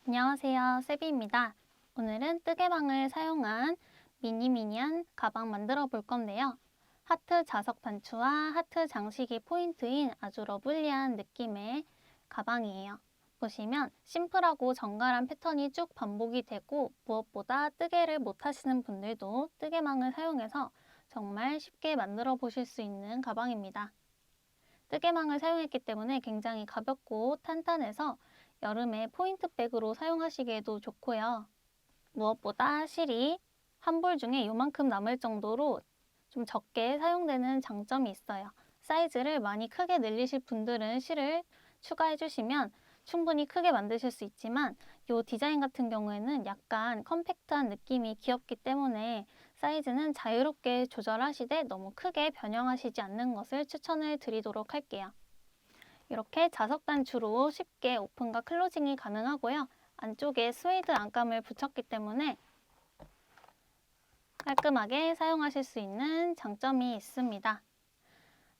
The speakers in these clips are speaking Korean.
안녕하세요, 세비입니다. 오늘은 뜨개망을 사용한 미니미니한 가방 만들어 볼 건데요. 하트 자석 단추와 하트 장식이 포인트인 아주 러블리한 느낌의 가방이에요. 보시면 심플하고 정갈한 패턴이 쭉 반복이 되고 무엇보다 뜨개를 못 하시는 분들도 뜨개망을 사용해서 정말 쉽게 만들어 보실 수 있는 가방입니다. 뜨개망을 사용했기 때문에 굉장히 가볍고 탄탄해서 여름에 포인트백으로 사용하시기에도 좋고요. 무엇보다 실이 한 볼 중에 요만큼 남을 정도로 좀 적게 사용되는 장점이 있어요. 사이즈를 많이 크게 늘리실 분들은 실을 추가해 주시면 충분히 크게 만드실 수 있지만 이 디자인 같은 경우에는 약간 컴팩트한 느낌이 귀엽기 때문에 사이즈는 자유롭게 조절하시되 너무 크게 변형하시지 않는 것을 추천을 드리도록 할게요. 이렇게 자석 단추로 쉽게 오픈과 클로징이 가능하고요. 안쪽에 스웨이드 안감을 붙였기 때문에 깔끔하게 사용하실 수 있는 장점이 있습니다.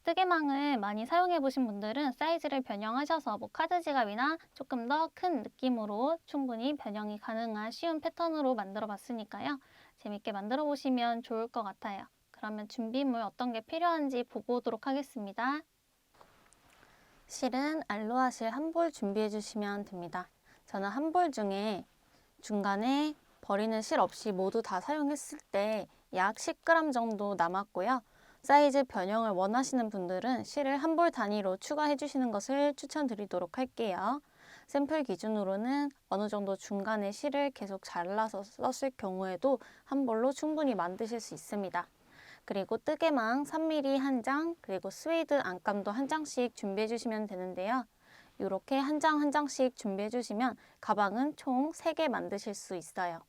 뜨개망을 많이 사용해 보신 분들은 사이즈를 변형하셔서 카드 지갑이나 조금 더 큰 느낌으로 충분히 변형이 가능한 쉬운 패턴으로 만들어 봤으니까요. 재밌게 만들어 보시면 좋을 것 같아요. 그러면 준비물 어떤 게 필요한지 보고 오도록 하겠습니다. 실은 알로하 실 한 볼 준비해 주시면 됩니다. 저는 한 볼 중에 중간에 버리는 실 없이 모두 다 사용했을 때 약 10g 정도 남았고요. 사이즈 변형을 원하시는 분들은 실을 한 볼 단위로 추가해 주시는 것을 추천드리도록 할게요. 샘플 기준으로는 어느 정도 중간에 실을 계속 잘라서 썼을 경우에도 한 볼로 충분히 만드실 수 있습니다. 그리고 뜨개망 3mm 한 장, 그리고 스웨이드 안감도 한 장씩 준비해 주시면 되는데요. 이렇게 한 장 한 장씩 준비해 주시면 가방은 총 3개 만드실 수 있어요.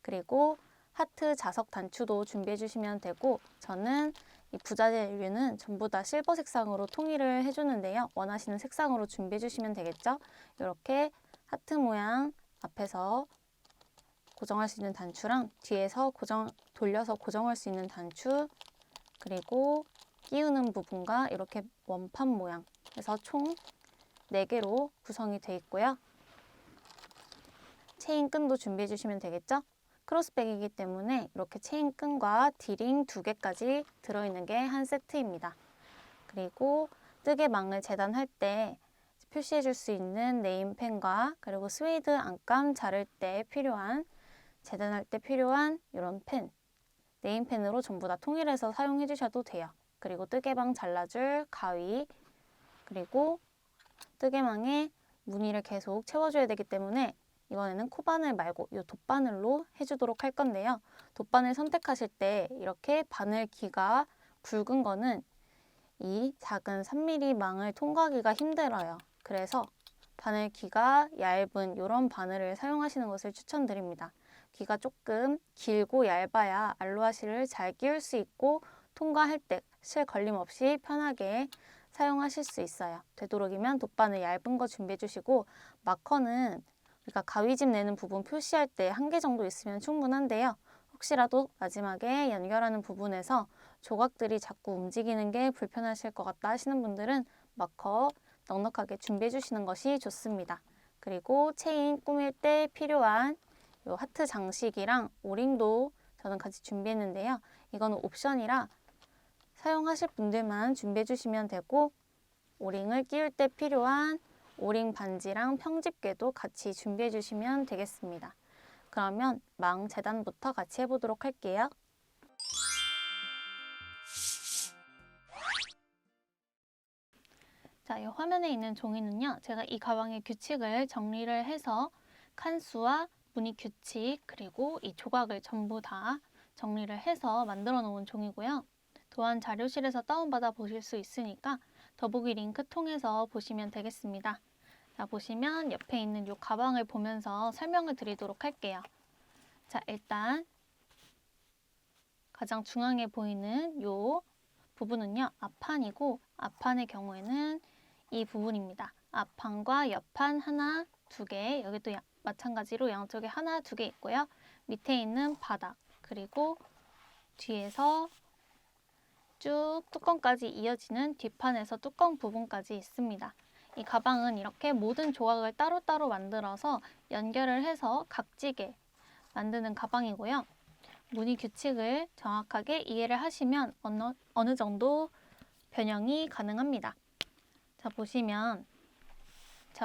그리고 하트 자석 단추도 준비해 주시면 되고, 저는 이 부자재류는 전부 다 실버 색상으로 통일을 해주는데요. 원하시는 색상으로 준비해 주시면 되겠죠. 이렇게 하트 모양 앞에서 고정할 수 있는 단추랑 뒤에서 돌려서 고정할 수 있는 단추, 그리고 끼우는 부분과 이렇게 원판 모양 해서 총 4개로 구성이 되어 있고요. 체인 끈도 준비해 주시면 되겠죠? 크로스백이기 때문에 이렇게 체인 끈과 디링 2개까지 들어있는 게 한 세트입니다. 그리고 뜨개망을 재단할 때 표시해 줄 수 있는 네임펜과 그리고 스웨이드 안감 자를 때 필요한 재단할 때 필요한 이런 펜, 네임펜으로 전부 다 통일해서 사용해 주셔도 돼요. 그리고 뜨개망 잘라줄 가위, 그리고 뜨개망에 무늬를 계속 채워줘야 되기 때문에 이번에는 코바늘 말고 이 돗바늘로 해주도록 할 건데요. 돗바늘 선택하실 때 이렇게 바늘기가 굵은 거는 이 작은 3mm 망을 통과하기가 힘들어요. 그래서 바늘기가 얇은 이런 바늘을 사용하시는 것을 추천드립니다. 기가 조금 길고 얇아야 알로하 실을 잘 끼울 수 있고 통과할 때 실 걸림 없이 편하게 사용하실 수 있어요. 되도록이면 돗바늘 얇은 거 준비해 주시고, 마커는 우리가 가위집 내는 부분 표시할 때 1개 정도 있으면 충분한데요. 혹시라도 마지막에 연결하는 부분에서 조각들이 자꾸 움직이는 게 불편하실 것 같다 하시는 분들은 마커 넉넉하게 준비해 주시는 것이 좋습니다. 그리고 체인 꾸밀 때 필요한 이 하트 장식이랑 오링도 저는 같이 준비했는데요. 이거는 옵션이라 사용하실 분들만 준비해 주시면 되고, 오링을 끼울 때 필요한 오링 반지랑 평집게도 같이 준비해 주시면 되겠습니다. 그러면 망 재단부터 같이 해보도록 할게요. 자, 이 화면에 있는 종이는요, 제가 이 가방의 규칙을 정리를 해서 칸수와 무늬 규칙, 그리고 이 조각을 전부 다 정리를 해서 만들어 놓은 종이고요. 또한 자료실에서 다운받아 보실 수 있으니까 더보기 링크 통해서 보시면 되겠습니다. 자, 보시면 옆에 있는 이 가방을 보면서 설명을 드리도록 할게요. 자, 일단 가장 중앙에 보이는 이 부분은요, 앞판이고, 앞판의 경우에는 이 부분입니다. 앞판과 옆판 하나, 2개, 여기도 마찬가지로 양쪽에 하나, 2개 있고요. 밑에 있는 바닥, 그리고 뒤에서 쭉 뚜껑까지 이어지는 뒷판에서 뚜껑 부분까지 있습니다. 이 가방은 이렇게 모든 조각을 따로따로 만들어서 연결을 해서 각지게 만드는 가방이고요. 무늬 규칙을 정확하게 이해를 하시면 어느 정도 변형이 가능합니다. 자, 보시면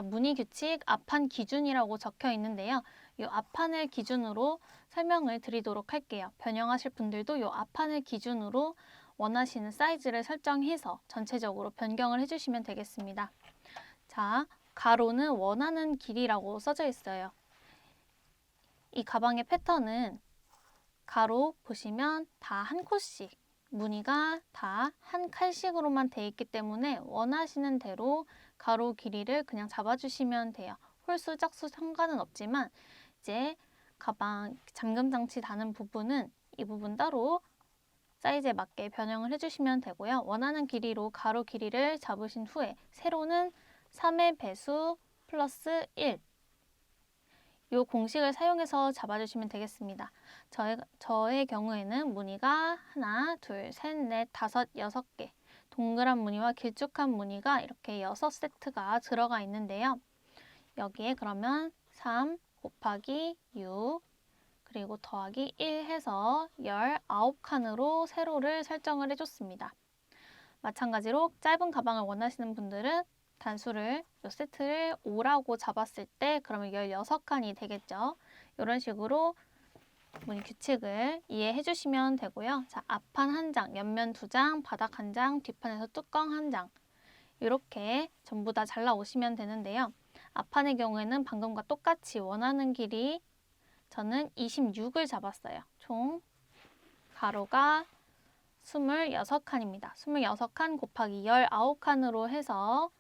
무늬 규칙 앞판 기준이라고 적혀 있는데요. 이 앞판을 기준으로 설명을 드리도록 할게요. 변형하실 분들도 이 앞판을 기준으로 원하시는 사이즈를 설정해서 전체적으로 변경을 해주시면 되겠습니다. 자, 가로는 원하는 길이라고 써져 있어요. 이 가방의 패턴은 가로 보시면 다 한 코씩, 무늬가 다 한 칸씩으로만 되어 있기 때문에 원하시는 대로 가로 길이를 그냥 잡아주시면 돼요. 홀수, 짝수 상관은 없지만 이제 가방 잠금 장치 다는 부분은 이 부분 따로 사이즈에 맞게 변형을 해주시면 되고요. 원하는 길이로 가로 길이를 잡으신 후에 세로는 3의 배수 플러스 1 이 공식을 사용해서 잡아주시면 되겠습니다. 저의 경우에는 무늬가 하나, 둘, 셋, 넷, 다섯, 6개 동그란 무늬와 길쭉한 무늬가 이렇게 6세트가 들어가 있는데요. 여기에 그러면 3 곱하기 6 그리고 더하기 1 해서 19칸으로 세로를 설정을 해줬습니다. 마찬가지로 짧은 가방을 원하시는 분들은 단수를 이 세트를 5라고 잡았을 때 그러면 16칸이 되겠죠. 이런 식으로 무늬 규칙을 이해해 주시면 되고요. 자, 앞판 1장, 옆면 2장, 바닥 1장, 뒷판에서 뚜껑 1장 이렇게 전부 다 잘라 오시면 되는데요. 앞판의 경우에는 방금과 똑같이 원하는 길이 저는 26을 잡았어요. 총 가로가 26칸입니다. 26칸 곱하기 19칸으로 해서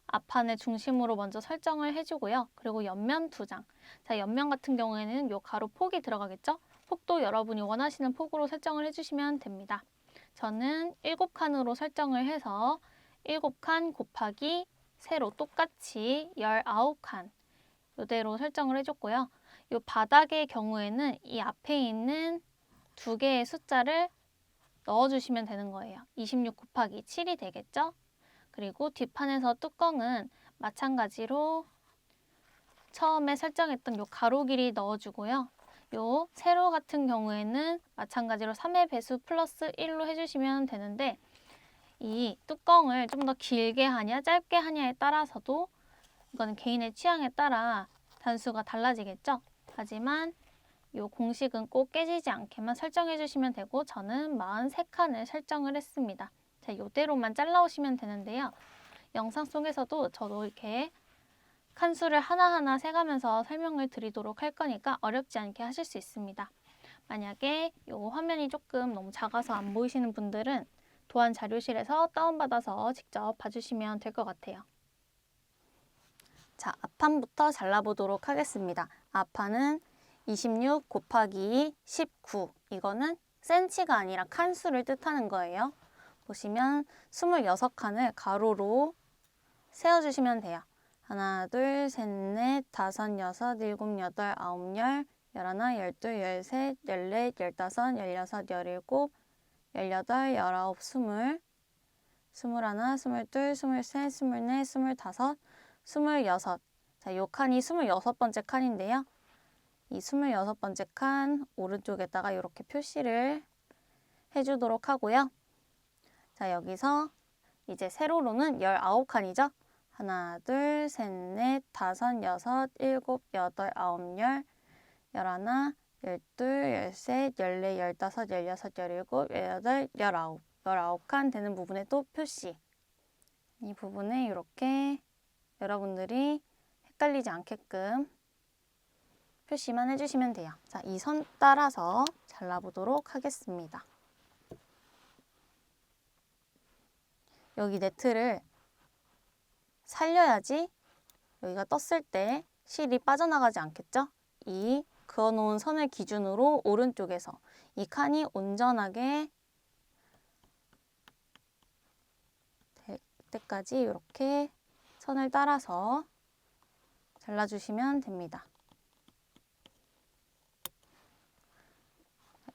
앞판을 중심으로 먼저 설정을 해주고요. 그리고 옆면 2장. 자, 옆면 같은 경우에는 요 가로 폭이 들어가겠죠? 폭도 여러분이 원하시는 폭으로 설정을 해주시면 됩니다. 저는 7칸으로 설정을 해서 7칸 곱하기 세로 똑같이 19칸 이대로 설정을 해줬고요. 요 바닥의 경우에는 이 앞에 있는 2개의 숫자를 넣어주시면 되는 거예요. 26 곱하기 7이 되겠죠? 그리고 뒷판에서 뚜껑은 마찬가지로 처음에 설정했던 요 가로 길이 넣어주고요. 요 세로 같은 경우에는 마찬가지로 3의 배수 플러스 1로 해주시면 되는데 이 뚜껑을 좀 더 길게 하냐 짧게 하냐에 따라서도 이거는 개인의 취향에 따라 단수가 달라지겠죠. 하지만 이 공식은 꼭 깨지지 않게만 설정해 주시면 되고 저는 43칸을 설정을 했습니다. 자, 이대로만 잘라오시면 되는데요. 영상 속에서도 저도 이렇게 칸수를 하나하나 세가면서 설명을 드리도록 할 거니까 어렵지 않게 하실 수 있습니다. 만약에 이 화면이 조금 너무 작아서 안 보이시는 분들은 도안 자료실에서 다운받아서 직접 봐주시면 될 것 같아요. 자, 앞판부터 잘라보도록 하겠습니다. 앞판은 26 곱하기 19 이거는 센치가 아니라 칸수를 뜻하는 거예요. 보시면 26칸을 가로로 세워주시면 돼요. 하나, 둘, 셋, 넷, 다섯, 여섯, 일곱, 여덟, 아홉, 열, 열하나, 열둘, 열셋, 열넷, 열다섯, 열여섯, 열일곱, 열여덟, 열아홉, 스물, 스물하나, 스물둘, 스물셋, 스물넷, 스물다섯, 스물여섯. 자, 요 칸이 26번째 칸인데요. 이 26번째 칸 오른쪽에다가 이렇게 표시를 해주도록 하고요. 자, 여기서 이제 세로로는 19칸이죠. 하나, 둘, 셋, 넷, 다섯, 여섯, 일곱, 여덟, 아홉, 열, 열하나, 열둘, 열셋, 열넷, 열다섯, 열여섯, 열일곱, 열여덟, 열아홉. 19칸 되는 부분에 또 표시. 이 부분에 이렇게 여러분들이 헷갈리지 않게끔 표시만 해주시면 돼요. 자, 이 선 따라서 잘라보도록 하겠습니다. 여기 네트를 살려야지 여기가 떴을 때 실이 빠져나가지 않겠죠? 이 그어놓은 선을 기준으로 오른쪽에서 이 칸이 온전하게 될 때까지 이렇게 선을 따라서 잘라주시면 됩니다.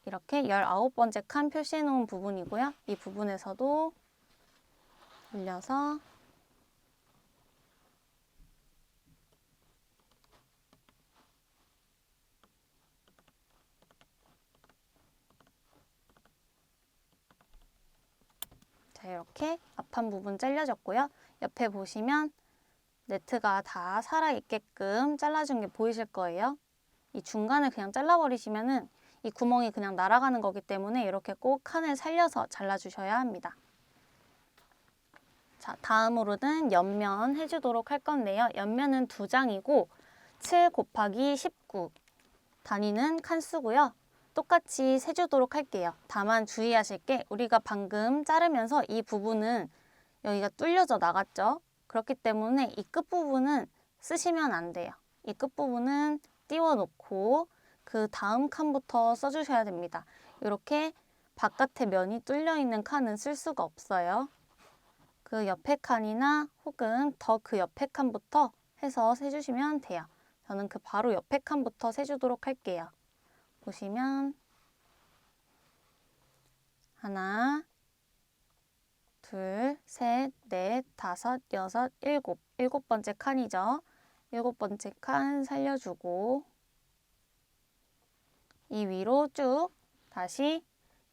이렇게 19번째 칸 표시해 놓은 부분이고요. 이 부분에서도 올려서 이렇게 앞판 부분 잘려졌고요. 옆에 보시면 네트가 다 살아있게끔 잘라준 게 보이실 거예요. 이 중간을 그냥 잘라버리시면은 이 구멍이 그냥 날아가는 거기 때문에 이렇게 꼭 칸을 살려서 잘라주셔야 합니다. 자, 다음으로는 옆면 해주도록 할 건데요. 옆면은 2장이고 7 곱하기 19 단위는 칸수고요. 똑같이 세주도록 할게요. 다만 주의하실 게 우리가 방금 자르면서 이 부분은 여기가 뚫려져 나갔죠. 그렇기 때문에 이 끝부분은 쓰시면 안 돼요. 이 끝부분은 띄워놓고 그 다음 칸부터 써주셔야 됩니다. 이렇게 바깥에 면이 뚫려 있는 칸은 쓸 수가 없어요. 그 옆에 칸이나 혹은 더 그 옆에 칸부터 해서 세주시면 돼요. 저는 그 바로 옆에 칸부터 세주도록 할게요. 보시면 하나, 둘, 셋, 넷, 다섯, 여섯, 일곱. 7번째 칸이죠. 7번째 칸 살려주고 이 위로 쭉 다시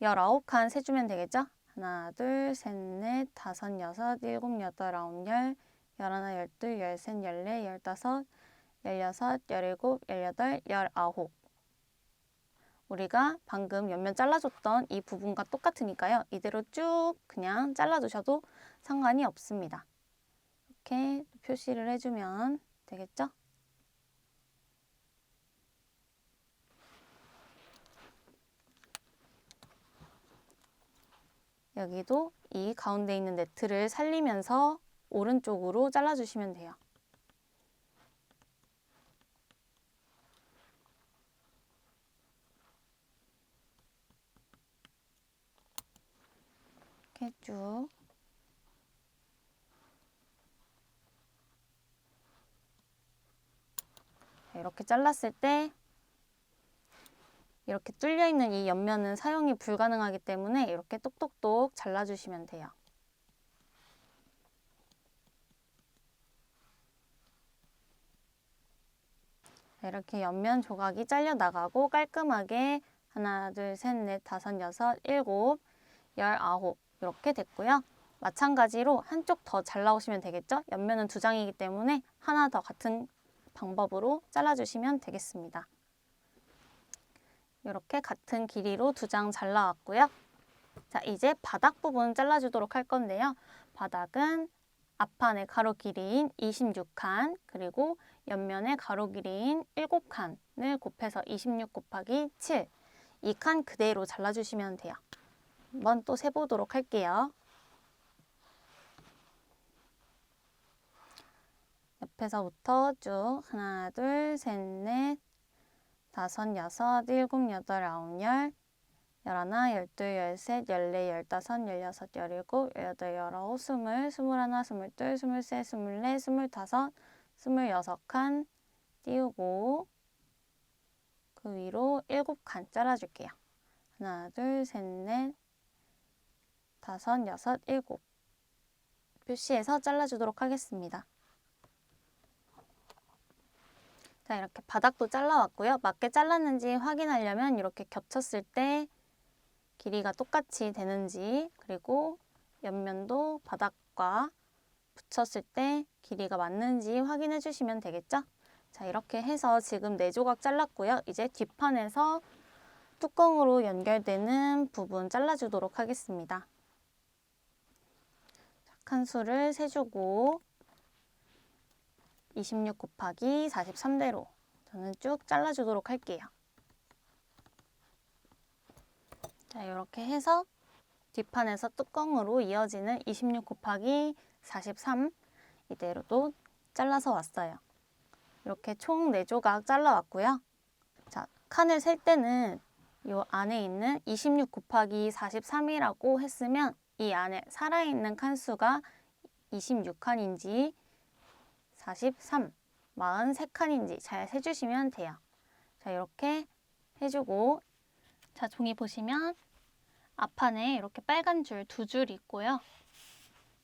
19칸 세주면 되겠죠? 하나, 둘, 셋, 넷, 다섯, 여섯, 일곱, 여덟, 아홉, 열, 열하나, 열둘, 열셋, 열넷, 열다섯, 열여섯, 열일곱, 열여덟, 열아홉. 우리가 방금 옆면 잘라줬던 이 부분과 똑같으니까요. 이대로 쭉 그냥 잘라주셔도 상관이 없습니다. 이렇게 표시를 해주면 되겠죠? 여기도 이 가운데 있는 네트를 살리면서 오른쪽으로 잘라주시면 돼요. 이렇게 쭉. 이렇게 잘랐을 때 이렇게 뚫려있는 이 옆면은 사용이 불가능하기 때문에 이렇게 똑똑똑 잘라주시면 돼요. 이렇게 옆면 조각이 잘려 나가고 깔끔하게 하나, 둘, 셋, 넷, 다섯, 여섯, 일곱, 열아홉 이렇게 됐고요. 마찬가지로 한쪽 더 잘 나오시면 되겠죠? 옆면은 2장이기 때문에 하나 더 같은 방법으로 잘라주시면 되겠습니다. 이렇게 같은 길이로 2장 잘 나왔고요. 자, 이제 바닥 부분 잘라주도록 할 건데요. 바닥은 앞판의 가로 길이인 26칸 그리고 옆면의 가로 길이인 7칸을 곱해서 26 곱하기 7 이 칸 그대로 잘라주시면 돼요. 한번 또 세보도록 할게요. 옆에서부터 쭉 하나, 둘, 셋, 넷, 다섯, 여섯, 일곱, 여덟, 아홉, 열, 열하나, 열둘, 열셋, 열넷, 열다섯, 열여섯, 열일곱, 열여덟, 열아홉, 스물, 스물하나, 스물둘, 스물셋, 스물넷, 스물다섯, 26칸 띄우고 그 위로 7칸 잘라줄게요. 하나, 둘, 셋, 넷, 다섯, 여섯, 일곱 표시해서 잘라주도록 하겠습니다. 자, 이렇게 바닥도 잘라왔고요. 맞게 잘랐는지 확인하려면 이렇게 겹쳤을 때 길이가 똑같이 되는지 그리고 옆면도 바닥과 붙였을 때 길이가 맞는지 확인해 주시면 되겠죠? 자, 이렇게 해서 지금 4조각 잘랐고요. 이제 뒷판에서 뚜껑으로 연결되는 부분 잘라주도록 하겠습니다. 칸수를 세주고 26 곱하기 43대로 저는 쭉 잘라주도록 할게요. 자, 이렇게 해서 뒷판에서 뚜껑으로 이어지는 26 곱하기 43 이대로도 잘라서 왔어요. 이렇게 총 4조각 잘라왔고요. 자, 칸을 셀 때는 이 안에 있는 26 곱하기 43이라고 했으면 이 안에 살아있는 칸수가 26칸인지 43, 43칸인지 잘 세주시면 돼요. 자, 이렇게 해주고 자, 종이 보시면 앞판에 이렇게 빨간 줄 2줄 있고요.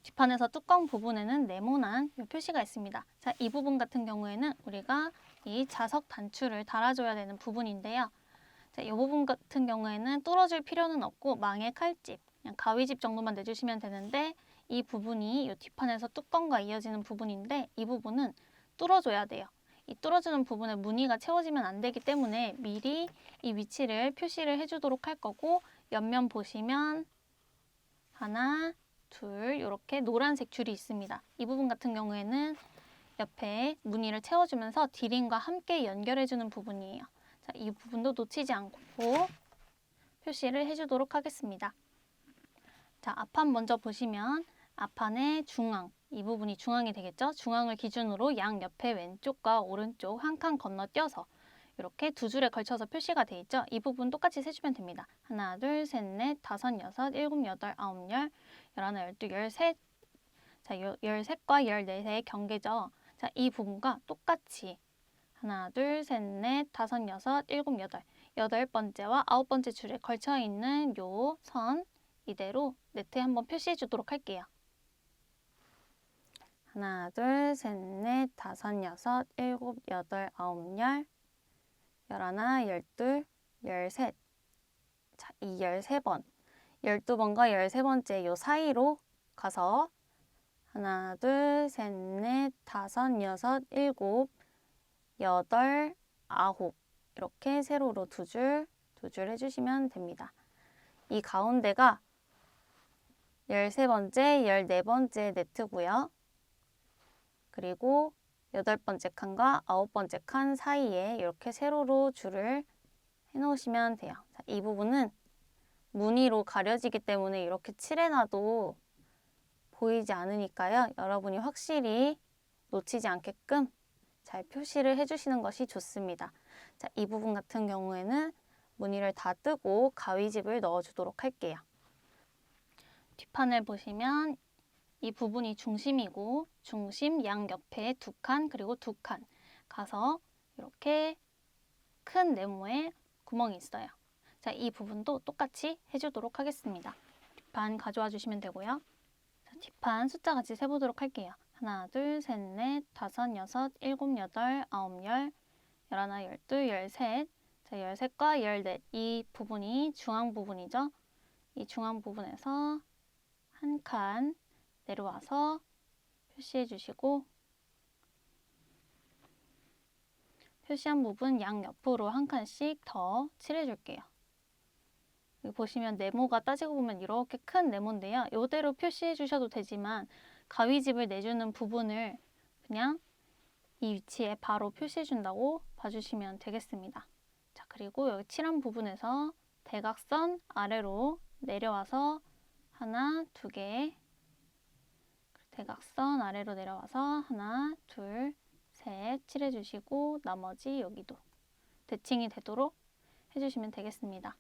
뒷판에서 뚜껑 부분에는 네모난 이 표시가 있습니다. 자, 이 부분 같은 경우에는 우리가 이 자석 단추를 달아줘야 되는 부분인데요. 자, 이 부분 같은 경우에는 뚫어줄 필요는 없고 망의 칼집 그냥 가위집 정도만 내주시면 되는데 이 부분이 이 뒷판에서 뚜껑과 이어지는 부분인데 이 부분은 뚫어줘야 돼요. 이 뚫어주는 부분에 무늬가 채워지면 안 되기 때문에 미리 이 위치를 표시를 해주도록 할 거고 옆면 보시면 하나, 둘 이렇게 노란색 줄이 있습니다. 이 부분 같은 경우에는 옆에 무늬를 채워주면서 디링과 함께 연결해주는 부분이에요. 자, 이 부분도 놓치지 않고 표시를 해주도록 하겠습니다. 자, 앞판 먼저 보시면 앞판의 중앙, 이 부분이 중앙이 되겠죠? 중앙을 기준으로 양옆에 왼쪽과 오른쪽 한 칸 건너뛰어서 이렇게 두 줄에 걸쳐서 표시가 돼 있죠? 이 부분 똑같이 세주면 됩니다. 하나, 둘, 셋, 넷, 다섯, 여섯, 일곱, 여덟, 아홉, 열, 열하나, 열둘, 열셋. 자, 열셋과 열넷의 경계죠. 자, 이 부분과 똑같이 하나, 둘, 셋, 넷, 다섯, 여섯, 일곱, 여덟. 여덟 번째와 아홉 번째 줄에 걸쳐 있는 요 선 이대로 네트에 한번 표시해 주도록 할게요. 하나, 둘, 셋, 넷, 다섯, 여섯, 일곱, 여덟, 아홉, 열, 열하나, 열둘, 열셋. 자, 이 13번, 12번과 13번째 요 사이로 가서 하나, 둘, 셋, 넷, 다섯, 여섯, 일곱, 여덟, 아홉 이렇게 세로로 두 줄 해주시면 됩니다. 이 가운데가 13번째, 14번째 네트고요. 그리고 8번째 칸과 9번째 칸 사이에 이렇게 세로로 줄을 해놓으시면 돼요. 자, 이 부분은 무늬로 가려지기 때문에 이렇게 칠해놔도 보이지 않으니까요. 여러분이 확실히 놓치지 않게끔 잘 표시를 해주시는 것이 좋습니다. 자, 이 부분 같은 경우에는 무늬를 다 뜨고 가위집을 넣어주도록 할게요. 뒷판을 보시면 이 부분이 중심이고 중심 양옆에 두 칸 그리고 두 칸 가서 이렇게 큰 네모에 구멍이 있어요. 자, 이 부분도 똑같이 해주도록 하겠습니다. 뒷판 가져와 주시면 되고요. 자, 뒷판 숫자 같이 세보도록 할게요. 하나, 둘, 셋, 넷, 다섯, 여섯, 일곱, 여덟, 아홉, 열, 열하나, 열둘, 열셋. 자, 열셋과 열넷 이 부분이 중앙 부분이죠. 이 중앙 부분에서 한 칸 내려와서 표시해 주시고 표시한 부분 양옆으로 한 칸씩 더 칠해 줄게요. 여기 보시면 네모가 따지고 보면 이렇게 큰 네모인데요. 이대로 표시해 주셔도 되지만 가위집을 내주는 부분을 그냥 이 위치에 바로 표시해 준다고 봐주시면 되겠습니다. 자, 그리고 여기 칠한 부분에서 대각선 아래로 내려와서 하나, 두 개, 대각선 아래로 내려와서 하나, 둘, 셋 칠해 주시고 나머지 여기도 대칭이 되도록 해주시면 되겠습니다.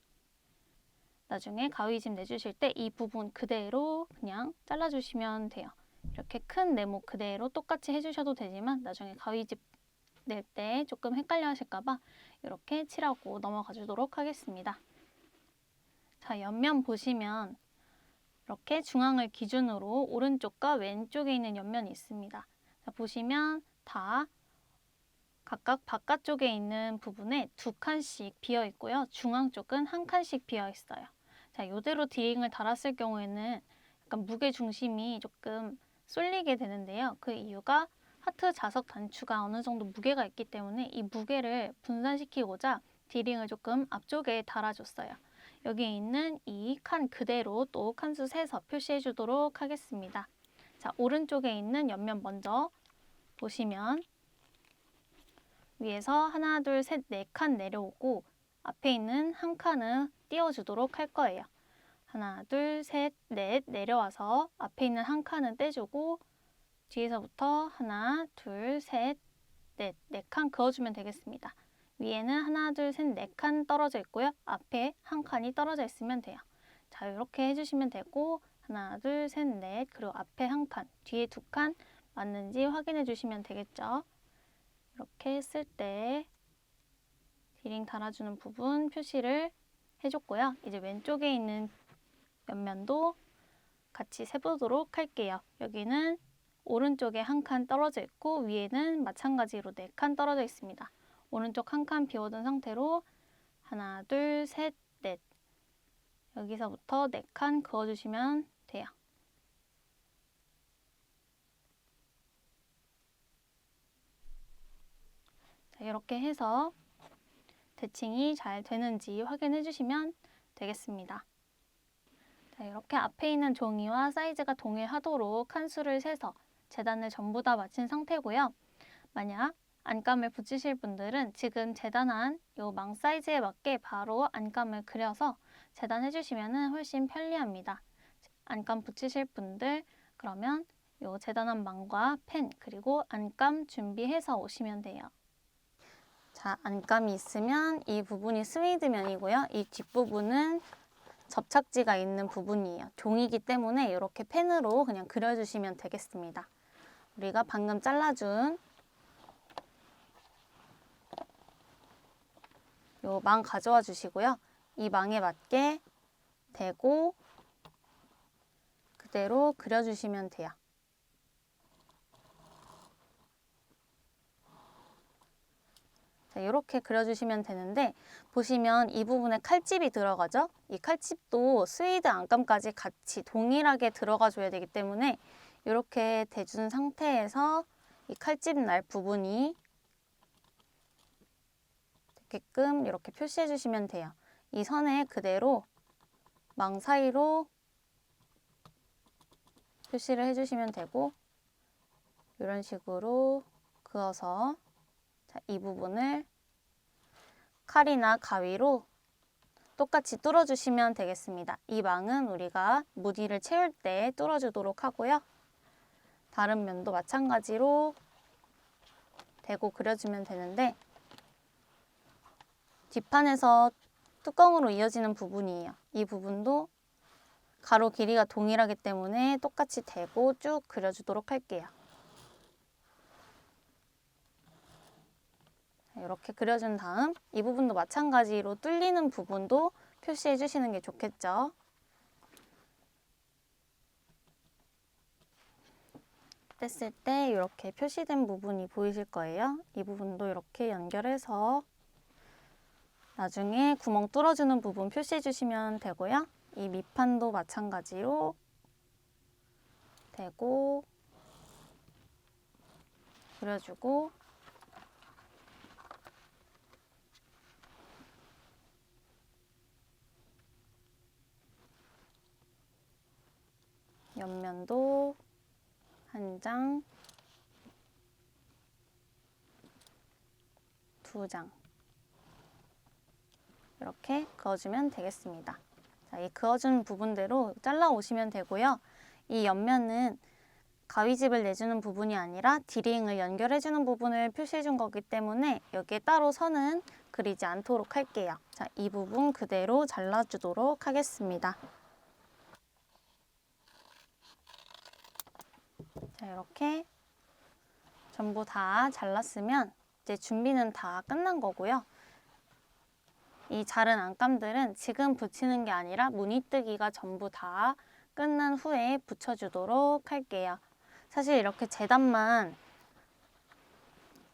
나중에 가위집 내주실 때 이 부분 그대로 그냥 잘라주시면 돼요. 이렇게 큰 네모 그대로 똑같이 해주셔도 되지만 나중에 가위집 낼 때 조금 헷갈려 하실까봐 이렇게 칠하고 넘어가 주도록 하겠습니다. 자, 옆면 보시면 이렇게 중앙을 기준으로 오른쪽과 왼쪽에 있는 옆면이 있습니다. 자, 보시면 다 각각 바깥쪽에 있는 부분에 두 칸씩 비어 있고요. 중앙 쪽은 한 칸씩 비어 있어요. 자, 이대로 디링을 달았을 경우에는 약간 무게 중심이 조금 쏠리게 되는데요. 그 이유가 하트 자석 단추가 어느 정도 무게가 있기 때문에 이 무게를 분산시키고자 디링을 조금 앞쪽에 달아줬어요. 여기 있는 이 칸 그대로 또 칸수 세서 표시해 주도록 하겠습니다. 자, 오른쪽에 있는 옆면 먼저 보시면 위에서 하나, 둘, 셋, 네 칸 내려오고 앞에 있는 한 칸은 띄워주도록 할 거예요. 하나, 둘, 셋, 넷 내려와서 앞에 있는 한 칸은 떼주고 뒤에서부터 하나, 둘, 셋, 넷, 네 칸 그어주면 되겠습니다. 위에는 하나, 둘, 셋, 네 칸 떨어져 있고요. 앞에 한 칸이 떨어져 있으면 돼요. 자, 이렇게 해주시면 되고 하나, 둘, 셋, 넷 그리고 앞에 한 칸, 뒤에 두 칸 맞는지 확인해 주시면 되겠죠. 이렇게 했을 때 디링 달아주는 부분 표시를 해줬고요. 이제 왼쪽에 있는 옆면도 같이 세보도록 할게요. 여기는 오른쪽에 한 칸 떨어져 있고 위에는 마찬가지로 네 칸 떨어져 있습니다. 오른쪽 한 칸 비워둔 상태로 하나, 둘, 셋, 넷 여기서부터 4칸 그어주시면 돼요. 자, 이렇게 해서 대칭이 잘 되는지 확인해 주시면 되겠습니다. 자, 이렇게 앞에 있는 종이와 사이즈가 동일하도록 칸수를 세서 재단을 전부 다 마친 상태고요. 만약 안감을 붙이실 분들은 지금 재단한 요 망 사이즈에 맞게 바로 안감을 그려서 재단해 주시면 훨씬 편리합니다. 안감 붙이실 분들 그러면 요 재단한 망과 펜 그리고 안감 준비해서 오시면 돼요. 자, 안감이 있으면 이 부분이 스웨이드면이고요. 이 뒷부분은 접착지가 있는 부분이에요. 종이기 때문에 이렇게 펜으로 그냥 그려주시면 되겠습니다. 우리가 방금 잘라준 요 망 가져와 주시고요. 이 망에 맞게 대고 그대로 그려주시면 돼요. 자, 이렇게 그려주시면 되는데 보시면 이 부분에 칼집이 들어가죠? 이 칼집도 스웨이드 안감까지 같이 동일하게 들어가 줘야 되기 때문에 이렇게 대준 상태에서 이 칼집 날 부분이 되게끔 이렇게 표시해 주시면 돼요. 이 선에 그대로 망 사이로 표시를 해주시면 되고 이런 식으로 그어서 자, 이 부분을 칼이나 가위로 똑같이 뚫어주시면 되겠습니다. 이 망은 우리가 무늬를 채울 때 뚫어주도록 하고요. 다른 면도 마찬가지로 대고 그려주면 되는데 뒷판에서 뚜껑으로 이어지는 부분이에요. 이 부분도 가로 길이가 동일하기 때문에 똑같이 대고 쭉 그려주도록 할게요. 이렇게 그려준 다음 이 부분도 마찬가지로 뚫리는 부분도 표시해 주시는 게 좋겠죠. 뗐을 때 이렇게 표시된 부분이 보이실 거예요. 이 부분도 이렇게 연결해서 나중에 구멍 뚫어주는 부분 표시해 주시면 되고요. 이 밑판도 마찬가지로 대고 그려주고 옆면도 한 장, 2장 이렇게 그어주면 되겠습니다. 자, 이 그어준 부분대로 잘라 오시면 되고요. 이 옆면은 가위집을 내주는 부분이 아니라 디링을 연결해주는 부분을 표시해준 거기 때문에 여기에 따로 선은 그리지 않도록 할게요. 자, 이 부분 그대로 잘라주도록 하겠습니다. 자, 이렇게 전부 다 잘랐으면 이제 준비는 다 끝난 거고요. 이 자른 안감들은 지금 붙이는 게 아니라 무늬뜨기가 전부 다 끝난 후에 붙여주도록 할게요. 사실 이렇게 재단만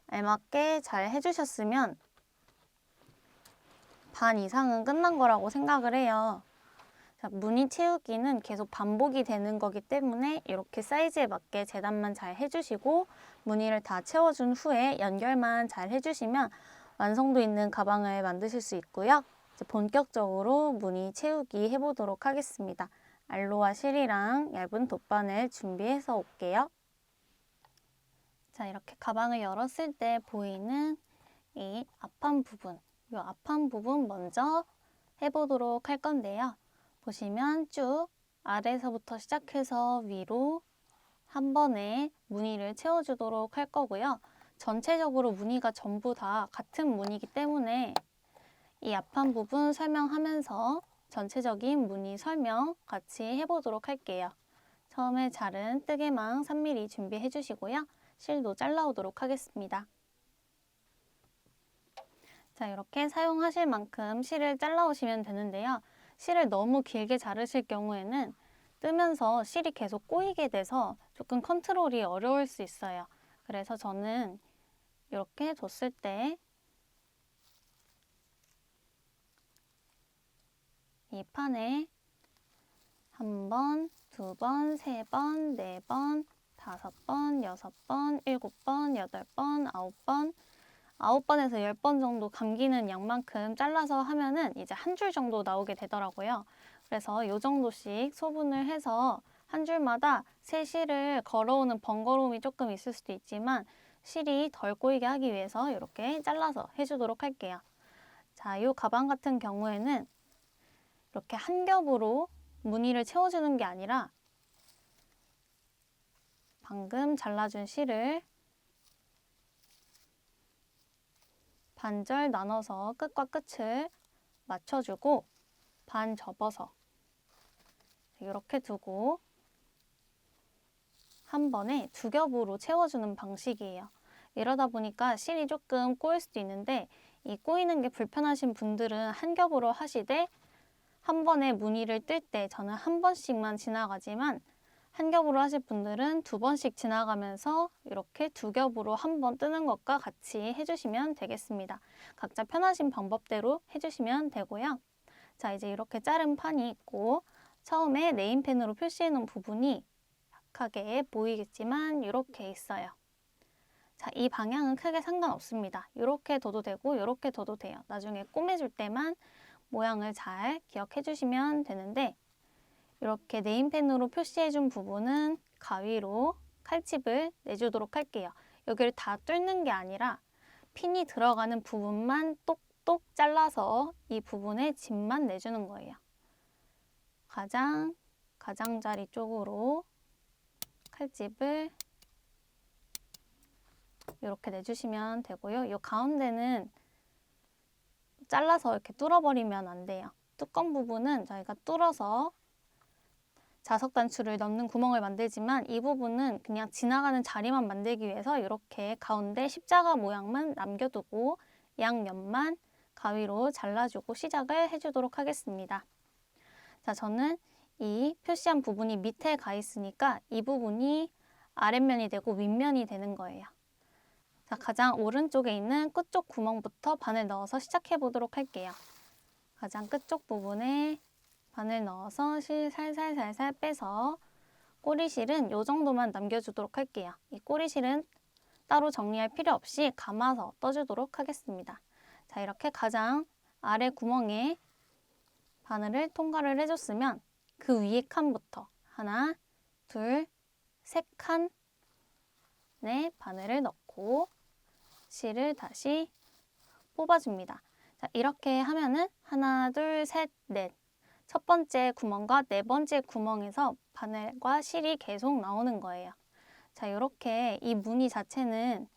알맞게 잘 해주셨으면 반 이상은 끝난 거라고 생각을 해요. 자, 무늬 채우기는 계속 반복이 되는 거기 때문에 이렇게 사이즈에 맞게 재단만 잘 해주시고 무늬를 다 채워준 후에 연결만 잘 해주시면 완성도 있는 가방을 만드실 수 있고요. 이제 본격적으로 무늬 채우기 해보도록 하겠습니다. 알로하 실이랑 얇은 돗바늘 준비해서 올게요. 자, 이렇게 가방을 열었을 때 보이는 이 앞판 부분, 이 앞판 부분 먼저 해보도록 할 건데요. 보시면 쭉 아래에서부터 시작해서 위로 한 번에 무늬를 채워주도록 할 거고요. 전체적으로 무늬가 전부 다 같은 무늬이기 때문에 이 앞판 부분 설명하면서 전체적인 무늬 설명 같이 해보도록 할게요. 처음에 자른 뜨개망 3mm 준비해 주시고요. 실도 잘라오도록 하겠습니다. 자, 이렇게 사용하실 만큼 실을 잘라오시면 되는데요. 실을 너무 길게 자르실 경우에는 뜨면서 실이 계속 꼬이게 돼서 조금 컨트롤이 어려울 수 있어요. 그래서 저는 이렇게 뒀을 때 이 판에 1번, 2번, 3번, 4번, 5번, 6번, 7번, 8번, 9번, 9번에서 10번 정도 감기는 양만큼 잘라서 하면은 이제 한 줄 정도 나오게 되더라고요. 그래서 이 정도씩 소분을 해서 한 줄마다 새 실을 걸어오는 번거로움이 조금 있을 수도 있지만 실이 덜 꼬이게 하기 위해서 이렇게 잘라서 해주도록 할게요. 자, 이 가방 같은 경우에는 이렇게 한 겹으로 무늬를 채워주는 게 아니라 방금 잘라준 실을 반절 나눠서 끝과 끝을 맞춰주고 반 접어서 이렇게 두고 한 번에 두 겹으로 채워주는 방식이에요. 이러다 보니까 실이 조금 꼬일 수도 있는데 이 꼬이는 게 불편하신 분들은 한 겹으로 하시되 한 번에 무늬를 뜰 때 저는 한 번씩만 지나가지만 한 겹으로 하실 분들은 2번씩 지나가면서 이렇게 두 겹으로 한 번 뜨는 것과 같이 해주시면 되겠습니다. 각자 편하신 방법대로 해주시면 되고요. 자, 이제 이렇게 자른 판이 있고 처음에 네임펜으로 표시해 놓은 부분이 약하게 보이겠지만 이렇게 있어요. 자, 이 방향은 크게 상관없습니다. 이렇게 둬도 되고 이렇게 둬도 돼요. 나중에 꼬매줄 때만 모양을 잘 기억해 주시면 되는데 이렇게 네임펜으로 표시해준 부분은 가위로 칼집을 내주도록 할게요. 여기를 다 뚫는 게 아니라 핀이 들어가는 부분만 똑똑 잘라서 이 부분에 집만 내주는 거예요. 가장자리 쪽으로 칼집을 이렇게 내주시면 되고요. 이 가운데는 잘라서 이렇게 뚫어버리면 안 돼요. 뚜껑 부분은 저희가 뚫어서 자석 단추를 넣는 구멍을 만들지만 이 부분은 그냥 지나가는 자리만 만들기 위해서 이렇게 가운데 십자가 모양만 남겨두고 양옆만 가위로 잘라주고 시작을 해주도록 하겠습니다. 자, 저는 이 표시한 부분이 밑에 가 있으니까 이 부분이 아랫면이 되고 윗면이 되는 거예요. 자, 가장 오른쪽에 있는 끝쪽 구멍부터 바늘 넣어서 시작해 보도록 할게요. 가장 끝쪽 부분에 바늘 넣어서 실 살살살살 빼서 꼬리실은 이 정도만 남겨주도록 할게요. 이 꼬리실은 따로 정리할 필요 없이 감아서 떠주도록 하겠습니다. 자, 이렇게 가장 아래 구멍에 바늘을 통과를 해줬으면 그 위에 칸부터 하나, 둘, 세 칸에 바늘을 넣고 실을 다시 뽑아줍니다. 자, 이렇게 하면은 하나, 둘, 셋, 넷. 첫 번째 구멍과 네 번째 구멍에서 바늘과 실이 계속 나오는 거예요. 자, 이렇게 이 무늬 자체는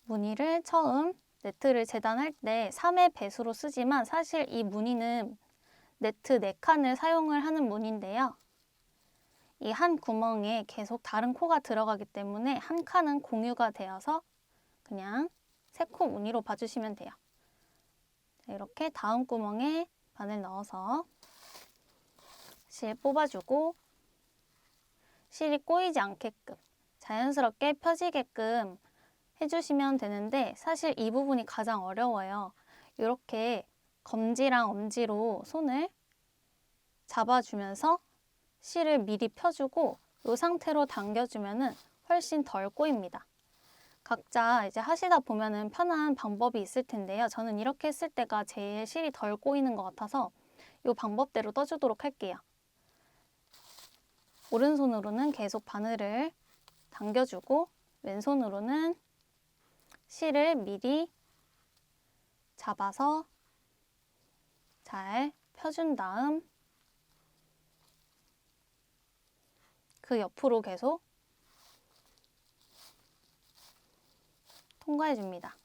무늬를 처음 네트를 재단할 때 3의 배수로 쓰지만 사실 이 무늬는 네트 4칸을 사용을 하는 무늬인데요. 이 한 구멍에 계속 다른 코가 들어가기 때문에 한 칸은 공유가 되어서 그냥 3코 무늬로 봐주시면 돼요. 이렇게 다음 구멍에 바늘 넣어서 실 뽑아주고 실이 꼬이지 않게끔 자연스럽게 펴지게끔 해주시면 되는데 사실 이 부분이 가장 어려워요. 이렇게 검지랑 엄지로 손을 잡아주면서 실을 미리 펴주고 이 상태로 당겨주면 훨씬 덜 꼬입니다. 각자 이제 하시다 보면은 편한 방법이 있을 텐데요. 저는 이렇게 했을 때가 제일 실이 덜 꼬이는 것 같아서 이 방법대로 떠주도록 할게요. 오른손으로는 계속 바늘을 당겨주고 왼손으로는 실을 미리 잡아서 잘 펴준 다음 그 옆으로 계속 통과해줍니다.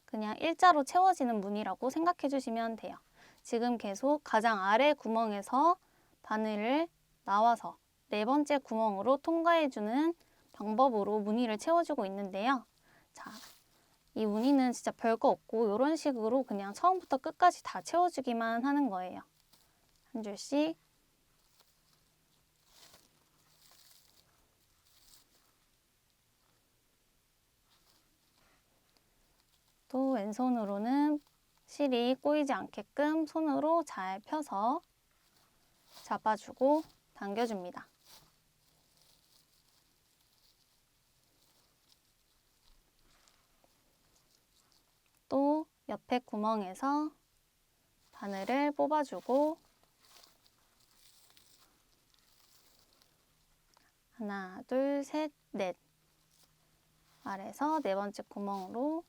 그냥 일자로 채워지는 무늬라고 생각해 주시면 돼요. 지금 계속 가장 아래 구멍에서 바늘을 나와서 네 번째 구멍으로 통과해주는 방법으로 무늬를 채워주고 있는데요. 자, 이 무늬는 진짜 별거 없고 이런 식으로 그냥 처음부터 끝까지 다 채워주기만 하는 거예요. 한 줄씩 또 왼손으로는 실이 꼬이지 않게끔 손으로 잘 펴서 잡아주고 당겨줍니다. 또 옆에 구멍에서 바늘을 뽑아주고 하나, 둘, 셋, 넷 아래서 네 번째 구멍으로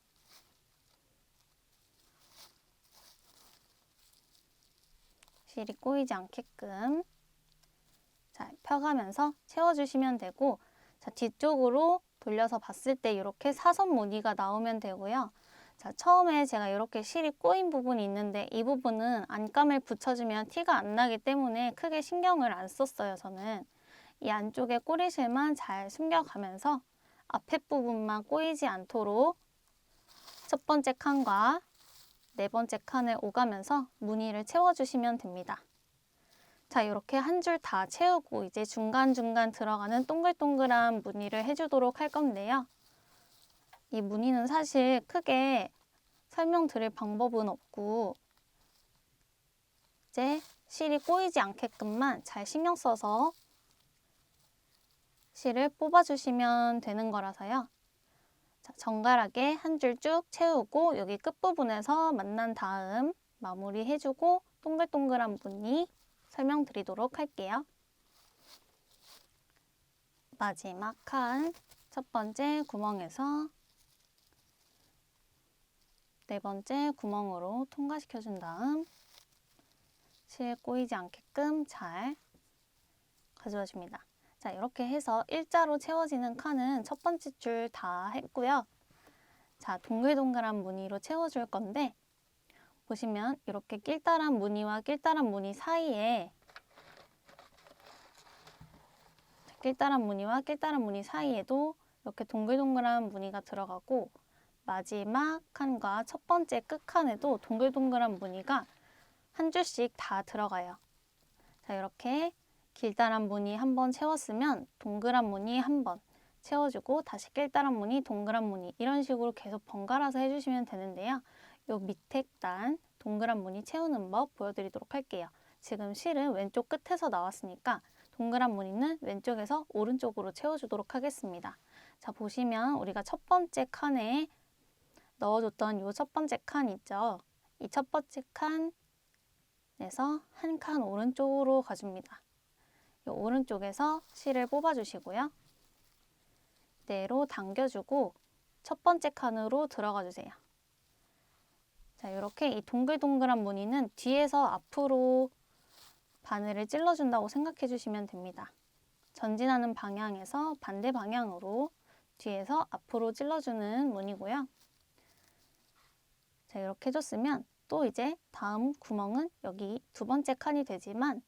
실이 꼬이지 않게끔 잘 펴가면서 채워주시면 되고, 자, 뒤쪽으로 돌려서 봤을 때 이렇게 사선 무늬가 나오면 되고요. 자, 처음에 제가 이렇게 실이 꼬인 부분이 있는데 이 부분은 안감을 붙여주면 티가 안 나기 때문에 크게 신경을 안 썼어요, 저는. 이 안쪽에 꼬리실만 잘 숨겨가면서 앞에 부분만 꼬이지 않도록 첫 번째 칸과 네 번째 칸을 오가면서 무늬를 채워주시면 됩니다. 자, 이렇게 한 줄 다 채우고 이제 중간중간 들어가는 동글동글한 무늬를 해주도록 할 건데요. 이 무늬는 사실 크게 설명드릴 방법은 없고 이제 실이 꼬이지 않게끔만 잘 신경 써서 실을 뽑아주시면 되는 거라서요. 자, 정갈하게 한 줄 쭉 채우고 여기 끝부분에서 만난 다음 마무리 해주고 동글동글한 무늬 설명드리도록 할게요. 마지막 칸 첫 번째 구멍에서 네 번째 구멍으로 통과시켜준 다음 실 꼬이지 않게끔 잘 가져와 줍니다. 자, 이렇게 해서 일자로 채워지는 칸은 첫 번째 줄 다 했고요. 자, 동글동글한 무늬로 채워줄 건데 보시면 이렇게 길다란 무늬와 길다란 무늬 사이에 도 이렇게 동글동글한 무늬가 들어가고 마지막 칸과 첫 번째 끝칸에도 동글동글한 무늬가 한 줄씩 다 들어가요. 자, 이렇게 길다란 무늬 한 번 채웠으면 동그란 무늬 한 번 채워주고 다시 길다란 무늬, 동그란 무늬 이런 식으로 계속 번갈아서 해주시면 되는데요. 요 밑에 단 동그란 무늬 채우는 법 보여드리도록 할게요. 지금 실은 왼쪽 끝에서 나왔으니까 동그란 무늬는 왼쪽에서 오른쪽으로 채워주도록 하겠습니다. 자, 보시면 우리가 첫 번째 칸에 넣어줬던 요 첫 번째 칸 있죠? 이 첫 번째 칸에서 한 칸 오른쪽으로 가줍니다. 이 오른쪽에서 실을 뽑아주시고요. 이대로 당겨주고 첫 번째 칸으로 들어가 주세요. 자, 이렇게 이 동글동글한 무늬는 뒤에서 앞으로 바늘을 찔러준다고 생각해 주시면 됩니다. 전진하는 방향에서 반대 방향으로 뒤에서 앞으로 찔러주는 무늬고요. 자, 이렇게 해줬으면 또 이제 다음 구멍은 여기 두 번째 칸이 되지만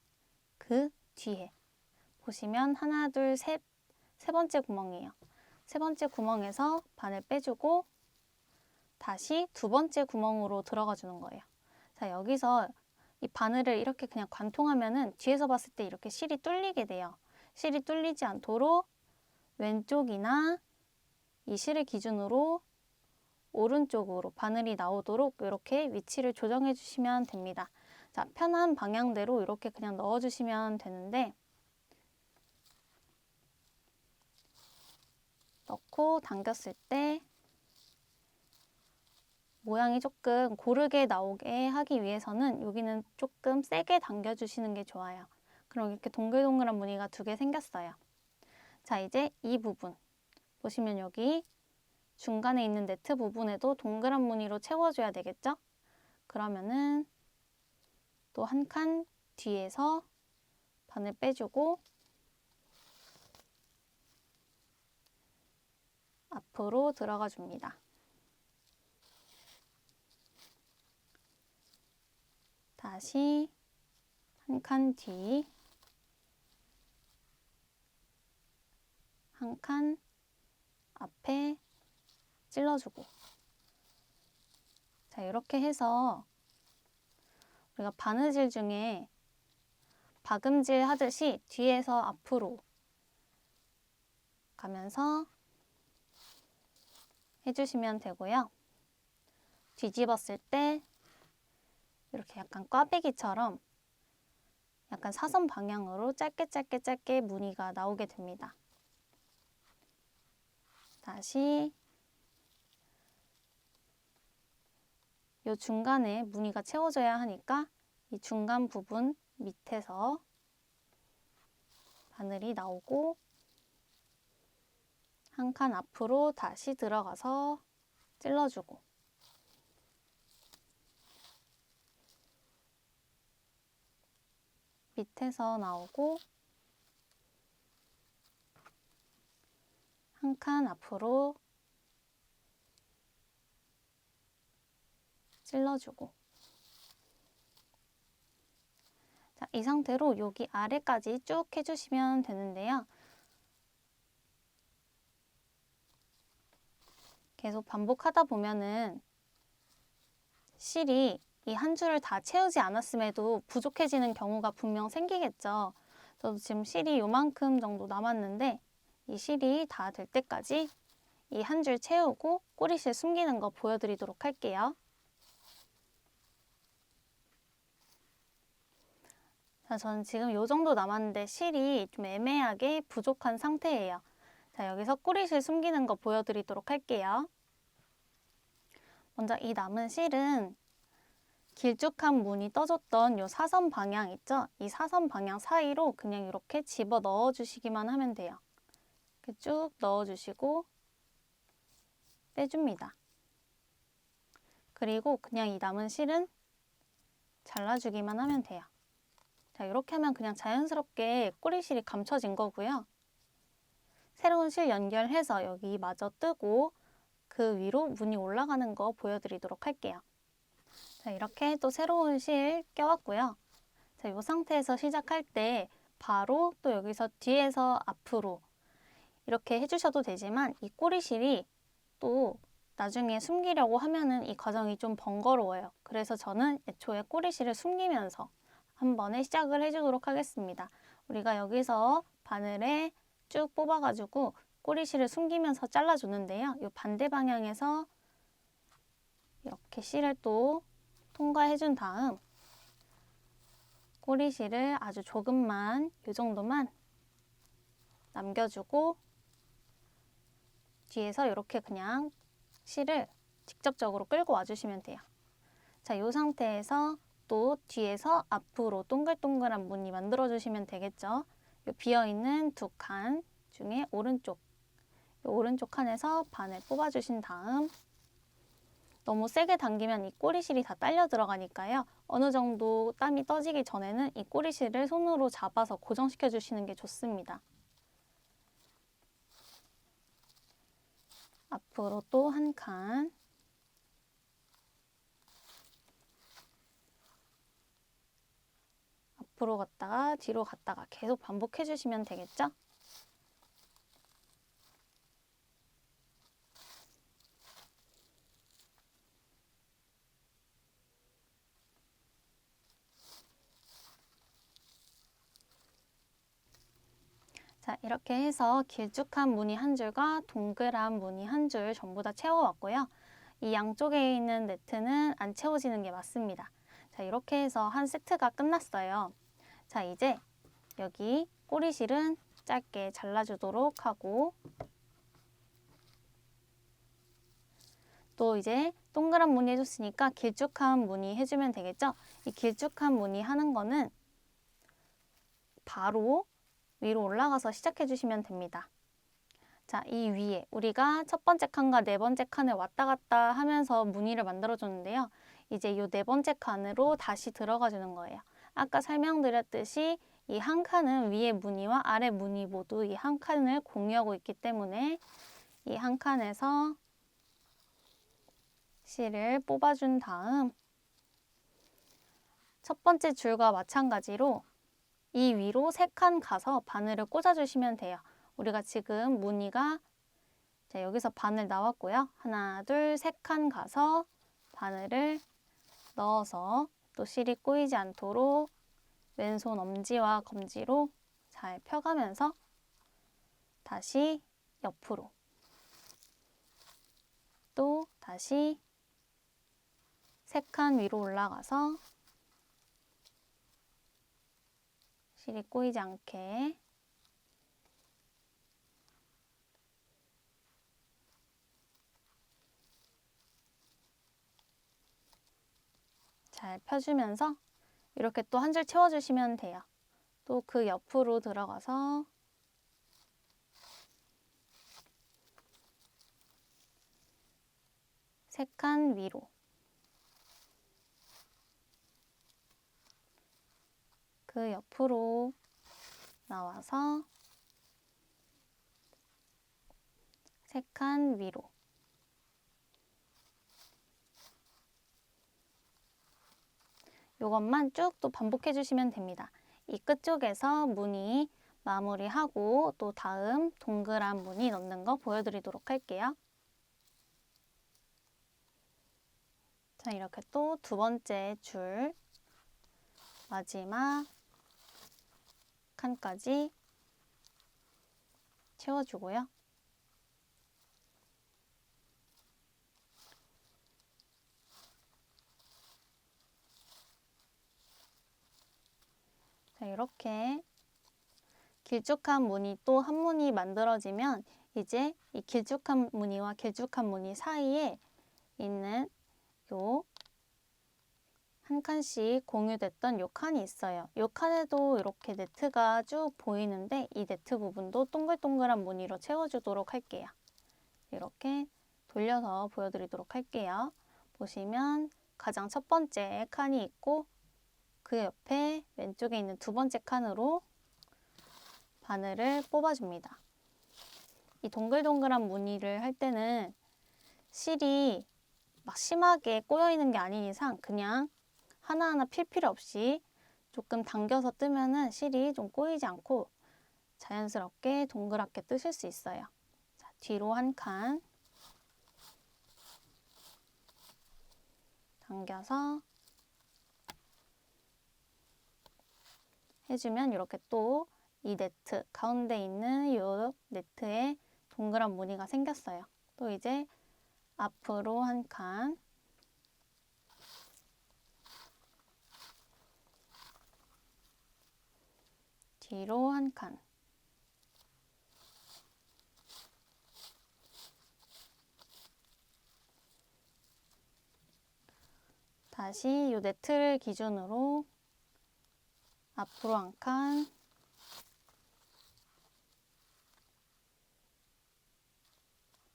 그 뒤에 보시면 하나, 둘, 셋, 세 번째 구멍이에요. 세 번째 구멍에서 바늘 빼주고 다시 두 번째 구멍으로 들어가 주는 거예요. 자, 여기서 이 바늘을 이렇게 그냥 관통하면은 뒤에서 봤을 때 이렇게 실이 뚫리게 돼요. 실이 뚫리지 않도록 왼쪽이나 이 실을 기준으로 오른쪽으로 바늘이 나오도록 이렇게 위치를 조정해 주시면 됩니다. 자, 편한 방향대로 이렇게 그냥 넣어 주시면 되는데 넣고 당겼을 때 모양이 조금 고르게 나오게 하기 위해서는 여기는 조금 세게 당겨주시는 게 좋아요. 그럼 이렇게 동글동글한 무늬가 두 개 생겼어요. 자, 이제 이 부분 보시면 여기 중간에 있는 네트 부분에도 동그란 무늬로 채워줘야 되겠죠? 그러면은 또 한 칸 뒤에서 바늘 빼주고 앞으로 들어가 줍니다. 다시 한 칸 뒤, 한 칸 앞에 찔러주고. 자, 이렇게 해서 우리가 바느질 중에 박음질 하듯이 뒤에서 앞으로 가면서 해주시면 되고요. 뒤집었을 때 이렇게 약간 꽈배기처럼 약간 사선 방향으로 짧게 무늬가 나오게 됩니다. 다시 이 중간에 무늬가 채워져야 하니까 이 중간 부분 밑에서 바늘이 나오고 한 칸 앞으로 다시 들어가서 찔러주고 밑에서 나오고 한 칸 앞으로 찔러주고 자, 이 상태로 여기 아래까지 쭉 해주시면 되는데요. 계속 반복하다 보면은 실이 이 한 줄을 다 채우지 않았음에도 부족해지는 경우가 분명 생기겠죠. 저도 지금 실이 요만큼 정도 남았는데 이 실이 다 될 때까지 이 한 줄 채우고 꼬리실 숨기는 거 보여드리도록 할게요. 자, 저는 지금 요 정도 남았는데 실이 좀 애매하게 부족한 상태예요. 자, 여기서 꼬리실 숨기는 거 보여드리도록 할게요. 먼저 이 남은 실은 길쭉한 무늬 떠줬던 요 사선 방향 있죠? 이 사선 방향 사이로 그냥 이렇게 집어 넣어 주시기만 하면 돼요. 이렇게 쭉 넣어 주시고 빼줍니다. 그리고 그냥 이 남은 실은 잘라주기만 하면 돼요. 자, 이렇게 하면 그냥 자연스럽게 꼬리실이 감춰진 거고요. 새로운 실 연결해서 여기 마저 뜨고 그 위로 무늬 올라가는 거 보여드리도록 할게요. 자, 이렇게 또 새로운 실 껴왔고요. 자, 이 상태에서 시작할 때 바로 또 여기서 뒤에서 앞으로 이렇게 해주셔도 되지만 이 꼬리실이 또 나중에 숨기려고 하면은 이 과정이 좀 번거로워요. 그래서 저는 애초에 꼬리실을 숨기면서 한 번에 시작을 해주도록 하겠습니다. 우리가 여기서 바늘에 쭉 뽑아가지고 꼬리실을 숨기면서 잘라주는데요. 이 반대 방향에서 이렇게 실을 또 통과해준 다음 꼬리실을 아주 조금만, 이 정도만 남겨주고 뒤에서 이렇게 그냥 실을 직접적으로 끌고 와주시면 돼요. 자, 이 상태에서 또 뒤에서 앞으로 동글동글한 무늬 만들어주시면 되겠죠. 이 비어있는 두 칸 중에 오른쪽, 이 오른쪽 칸에서 바늘 뽑아주신 다음 너무 세게 당기면 이 꼬리실이 다 딸려 들어가니까요. 어느 정도 땀이 떠지기 전에는 이 꼬리실을 손으로 잡아서 고정시켜 주시는 게 좋습니다. 앞으로 또 한 칸. 앞으로 갔다가 뒤로 갔다가 계속 반복해 주시면 되겠죠? 자, 이렇게 해서 길쭉한 무늬 한 줄과 동그란 무늬 한 줄 전부 다 채워왔고요. 이 양쪽에 있는 네트는 안 채워지는 게 맞습니다. 자, 이렇게 해서 한 세트가 끝났어요. 자, 이제 여기 꼬리실은 짧게 잘라주도록 하고 또 이제 동그란 무늬 해줬으니까 길쭉한 무늬 해주면 되겠죠? 이 길쭉한 무늬 하는 거는 바로 위로 올라가서 시작해 주시면 됩니다. 자, 이 위에 우리가 첫 번째 칸과 네 번째 칸을 왔다 갔다 하면서 무늬를 만들어 줬는데요. 이제 이 네 번째 칸으로 다시 들어가 주는 거예요. 아까 설명드렸듯이 이 한 칸은 위에 무늬와 아래 무늬 모두 이 한 칸을 공유하고 있기 때문에 이 한 칸에서 실을 뽑아준 다음 첫 번째 줄과 마찬가지로 이 위로 3칸 가서 바늘을 꽂아주시면 돼요. 우리가 지금 무늬가 자, 여기서 바늘 나왔고요. 하나, 둘, 3칸 가서 바늘을 넣어서 또 실이 꼬이지 않도록 왼손 엄지와 검지로 잘 펴가면서 다시 옆으로 또 다시 3칸 위로 올라가서 실이 꼬이지 않게 잘 펴주면서 이렇게 또 한 줄 채워주시면 돼요. 또 그 옆으로 들어가서 세 칸 위로 그 옆으로 나와서 세 칸 위로 이것만 쭉 또 반복해 주시면 됩니다. 이 끝쪽에서 무늬 마무리하고 또 다음 동그란 무늬 넣는 거 보여드리도록 할게요. 자, 이렇게 또 두 번째 줄 마지막 칸까지 채워주고요. 자, 이렇게 길쭉한 무늬 또 한 무늬 만들어지면 이제 이 길쭉한 무늬와 길쭉한 무늬 사이에 있는 요 한 칸씩 공유됐던 요 칸이 있어요. 요 칸에도 이렇게 네트가 쭉 보이는데 이 네트 부분도 동글동글한 무늬로 채워주도록 할게요. 이렇게 돌려서 보여드리도록 할게요. 보시면 가장 첫 번째 칸이 있고 그 옆에 왼쪽에 있는 두 번째 칸으로 바늘을 뽑아줍니다. 이 동글동글한 무늬를 할 때는 실이 막 심하게 꼬여있는 게 아닌 이상 그냥 하나하나 필 필요 없이 조금 당겨서 뜨면은 실이 좀 꼬이지 않고 자연스럽게 동그랗게 뜨실 수 있어요. 자, 뒤로 한 칸 당겨서 해주면 이렇게 또 이 네트 가운데 있는 이 네트에 동그란 무늬가 생겼어요. 또 이제 앞으로 한 칸 뒤로 한 칸 다시 이 네트를 기준으로 앞으로 한 칸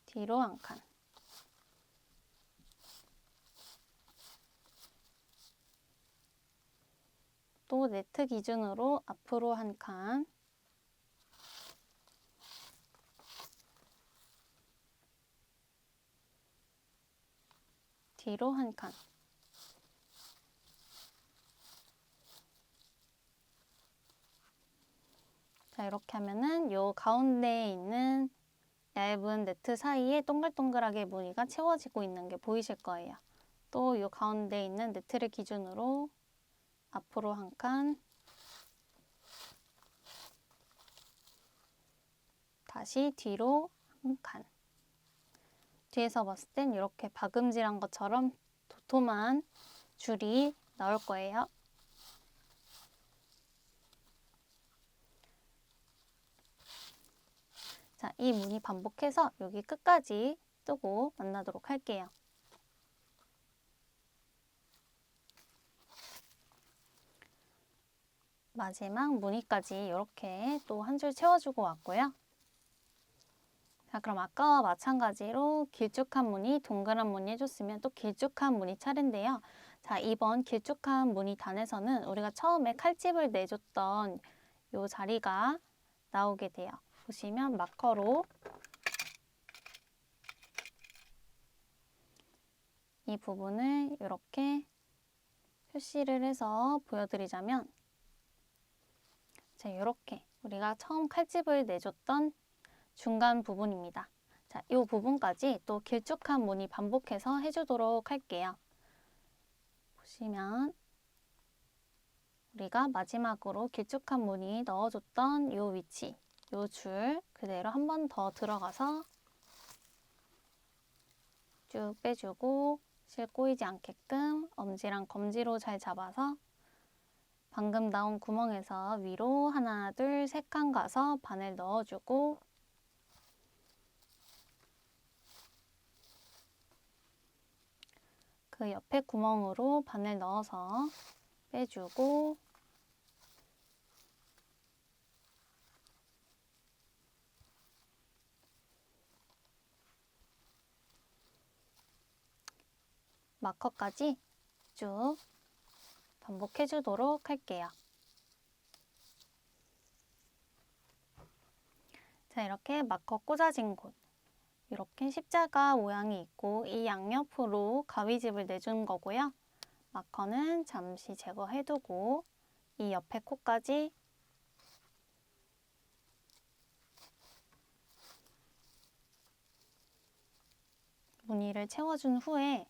뒤로 한 칸 또 네트 기준으로 앞으로 한 칸 뒤로 한 칸 자, 이렇게 하면은 요 가운데에 있는 얇은 네트 사이에 동글동글하게 무늬가 채워지고 있는 게 보이실 거예요. 또 요 가운데에 있는 네트를 기준으로 앞으로 한 칸 다시 뒤로 한 칸 뒤에서 봤을 땐 이렇게 박음질한 것처럼 도톰한 줄이 나올 거예요. 자, 이 무늬 반복해서 여기 끝까지 뜨고 만나도록 할게요. 마지막 무늬까지 이렇게 또 한 줄 채워주고 왔고요. 자, 그럼 아까와 마찬가지로 길쭉한 무늬, 동그란 무늬 해줬으면 또 길쭉한 무늬 차례인데요. 자, 이번 길쭉한 무늬 단에서는 우리가 처음에 칼집을 내줬던 이 자리가 나오게 돼요. 보시면 마커로 이 부분을 이렇게 표시를 해서 보여드리자면 자, 이렇게 우리가 처음 칼집을 내줬던 중간 부분입니다. 자, 이 부분까지 또 길쭉한 무늬 반복해서 해주도록 할게요. 보시면 우리가 마지막으로 길쭉한 무늬 넣어줬던 이 위치, 이 줄 그대로 한 번 더 들어가서 쭉 빼주고 실 꼬이지 않게끔 엄지랑 검지로 잘 잡아서 방금 나온 구멍에서 위로 하나, 둘, 세 칸 가서 바늘 넣어주고 그 옆에 구멍으로 바늘 넣어서 빼주고 마커까지 쭉 반복해 주도록 할게요. 자, 이렇게 마커 꽂아진 곳 이렇게 십자가 모양이 있고 이 양옆으로 가위집을 내준 거고요. 마커는 잠시 제거해두고 이 옆에 코까지 무늬를 채워준 후에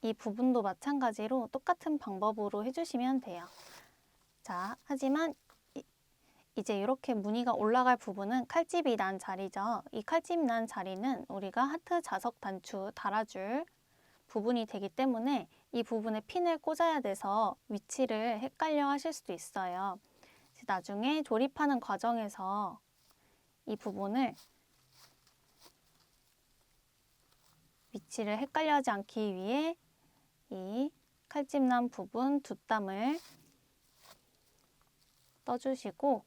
이 부분도 마찬가지로 똑같은 방법으로 해주시면 돼요. 자, 하지만 이제 이렇게 무늬가 올라갈 부분은 칼집이 난 자리죠. 이 칼집 난 자리는 우리가 하트 자석 단추 달아줄 부분이 되기 때문에 이 부분에 핀을 꽂아야 돼서 위치를 헷갈려 하실 수도 있어요. 나중에 조립하는 과정에서 이 부분을 위치를 헷갈려 하지 않기 위해 이 칼집 난 부분 뒷담을 떠주시고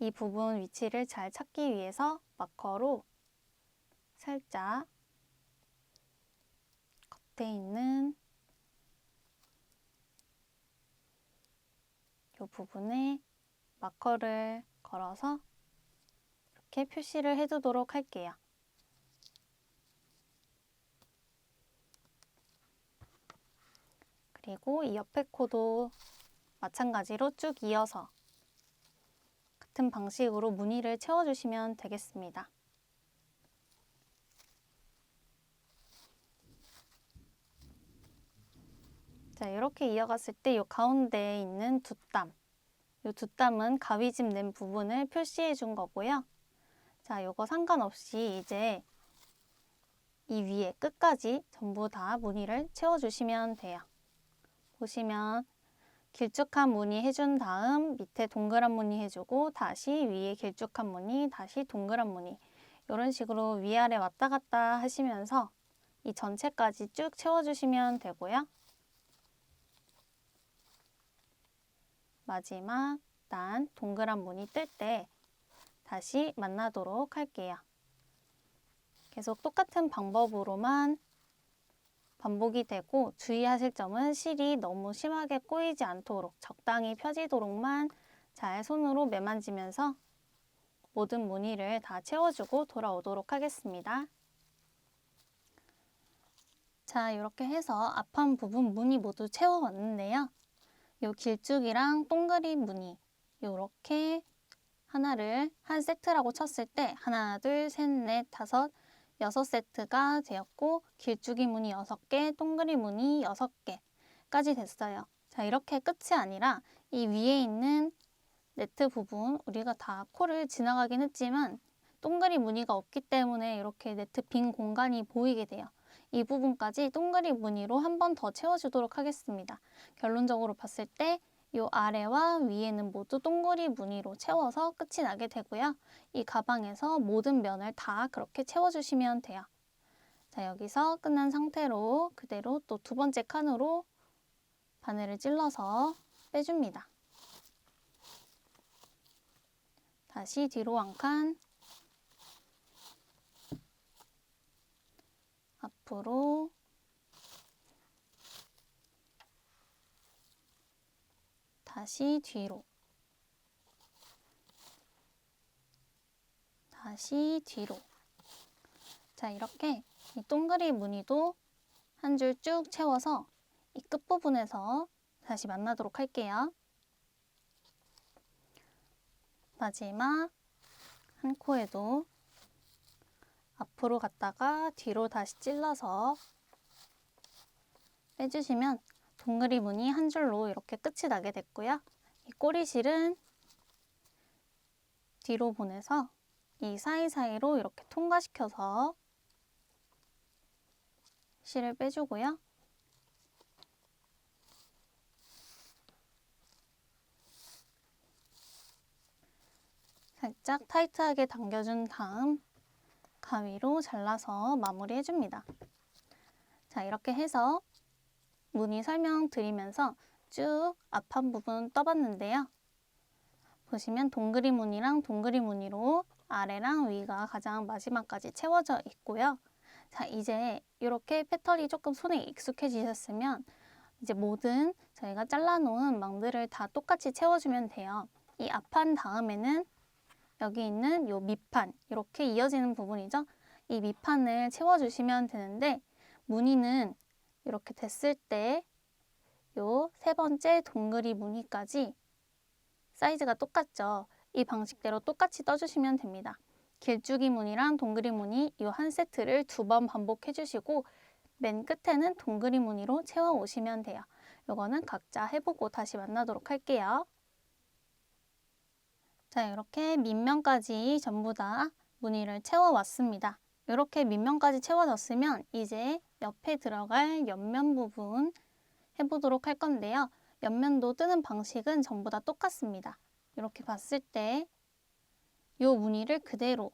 이 부분 위치를 잘 찾기 위해서 마커로 살짝 겉에 있는 이 부분에 마커를 걸어서 이렇게 표시를 해두도록 할게요. 그리고 이 옆에 코도 마찬가지로 쭉 이어서 같은 방식으로 무늬를 채워주시면 되겠습니다. 자, 이렇게 이어갔을 때 이 가운데에 있는 뒷담, 이 뒷담은 가위집 낸 부분을 표시해 준 거고요. 자, 요거 상관없이 이제 이 위에 끝까지 전부 다 무늬를 채워주시면 돼요. 보시면 길쭉한 무늬 해준 다음 밑에 동그란 무늬 해주고 다시 위에 길쭉한 무늬, 다시 동그란 무늬 이런 식으로 위아래 왔다 갔다 하시면서 이 전체까지 쭉 채워주시면 되고요. 마지막 단 동그란 무늬 뜰 때 다시 만나도록 할게요. 계속 똑같은 방법으로만 반복이 되고 주의하실 점은 실이 너무 심하게 꼬이지 않도록 적당히 펴지도록만 잘 손으로 매만지면서 모든 무늬를 다 채워주고 돌아오도록 하겠습니다. 자, 이렇게 해서 앞판 부분 무늬 모두 채워왔는데요. 요 길쭉이랑 동그리 무늬 요렇게 하나를 한 세트라고 쳤을 때 하나, 둘, 셋, 넷, 다섯, 6세트가 되었고 길쭉이 무늬 6개, 동그리 무늬 6개까지 됐어요. 자, 이렇게 끝이 아니라 이 위에 있는 네트 부분 우리가 다 코를 지나가긴 했지만 동그리 무늬가 없기 때문에 이렇게 네트 빈 공간이 보이게 돼요. 이 부분까지 동그리 무늬로 한 번 더 채워주도록 하겠습니다. 결론적으로 봤을 때 이 아래와 위에는 모두 동그리 무늬로 채워서 끝이 나게 되고요. 이 가방에서 모든 면을 다 그렇게 채워주시면 돼요. 자, 여기서 끝난 상태로 그대로 또 두 번째 칸으로 바늘을 찔러서 빼줍니다. 다시 뒤로 한 칸, 앞으로, 다시 뒤로, 다시 뒤로. 자, 이렇게 이 동그리 무늬도 한 줄 쭉 채워서 이 끝부분에서 다시 만나도록 할게요. 마지막 한 코에도 앞으로 갔다가 뒤로 다시 찔러서 빼주시면 동그리 무늬 한 줄로 이렇게 끝이 나게 됐고요. 이 꼬리실은 뒤로 보내서 이 사이사이로 이렇게 통과시켜서 실을 빼주고요. 살짝 타이트하게 당겨준 다음 가위로 잘라서 마무리해줍니다. 자, 이렇게 해서 무늬 설명드리면서 쭉 앞판 부분 떠봤는데요. 보시면 동그리 무늬랑 동그리 무늬로 아래랑 위가 가장 마지막까지 채워져 있고요. 자, 이제 이렇게 패턴이 조금 손에 익숙해지셨으면 이제 모든 저희가 잘라놓은 망들을 다 똑같이 채워주면 돼요. 이 앞판 다음에는 여기 있는 요 밑판, 이렇게 이어지는 부분이죠. 이 밑판을 채워주시면 되는데 무늬는 이렇게 됐을 때 요 세 번째 동그리 무늬까지 사이즈가 똑같죠. 이 방식대로 똑같이 떠주시면 됩니다. 길쭉이 무늬랑 동그리 무늬 이 한 세트를 2번 반복해 주시고 맨 끝에는 동그리 무늬로 채워 오시면 돼요. 이거는 각자 해보고 다시 만나도록 할게요. 자, 이렇게 밑면까지 전부 다 무늬를 채워 왔습니다. 이렇게 밑면까지 채워졌으면 이제 옆에 들어갈 옆면 부분 해보도록 할 건데요. 옆면도 뜨는 방식은 전부 다 똑같습니다. 이렇게 봤을 때 이 무늬를 그대로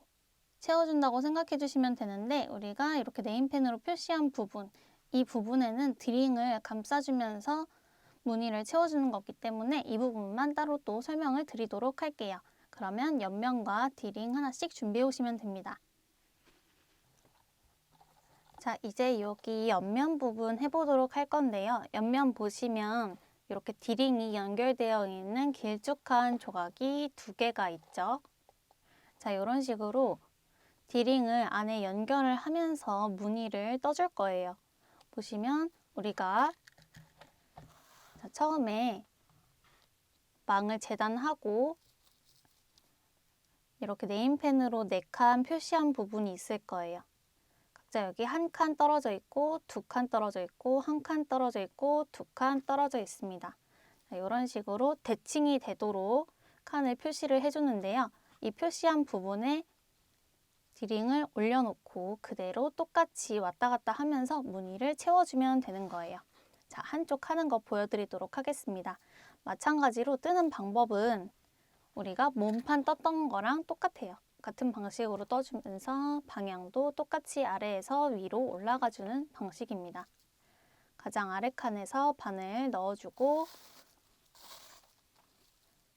채워준다고 생각해 주시면 되는데 우리가 이렇게 네임펜으로 표시한 부분, 이 부분에는 드링을 감싸주면서 무늬를 채워주는 거기 때문에 이 부분만 따로 또 설명을 드리도록 할게요. 그러면 옆면과 디링 하나씩 준비해 오시면 됩니다. 자, 이제 여기 옆면 부분 해보도록 할 건데요. 옆면 보시면 이렇게 디링이 연결되어 있는 길쭉한 조각이 2개가 있죠. 자, 이런 식으로 디링을 안에 연결을 하면서 무늬를 떠줄 거예요. 보시면 우리가 처음에 망을 재단하고 이렇게 네임펜으로 4칸 표시한 부분이 있을 거예요. 각자 여기 1칸 떨어져 있고 2칸 떨어져 있고 1칸 떨어져 있고 2칸 떨어져 있습니다. 자, 이런 식으로 대칭이 되도록 칸을 표시를 해주는데요. 이 표시한 부분에 디링을 올려놓고 그대로 똑같이 왔다 갔다 하면서 무늬를 채워주면 되는 거예요. 자, 한쪽 하는 거 보여드리도록 하겠습니다. 마찬가지로 뜨는 방법은 우리가 몸판 떴던 거랑 똑같아요. 같은 방식으로 떠주면서 방향도 똑같이 아래에서 위로 올라가주는 방식입니다. 가장 아래 칸에서 바늘 넣어주고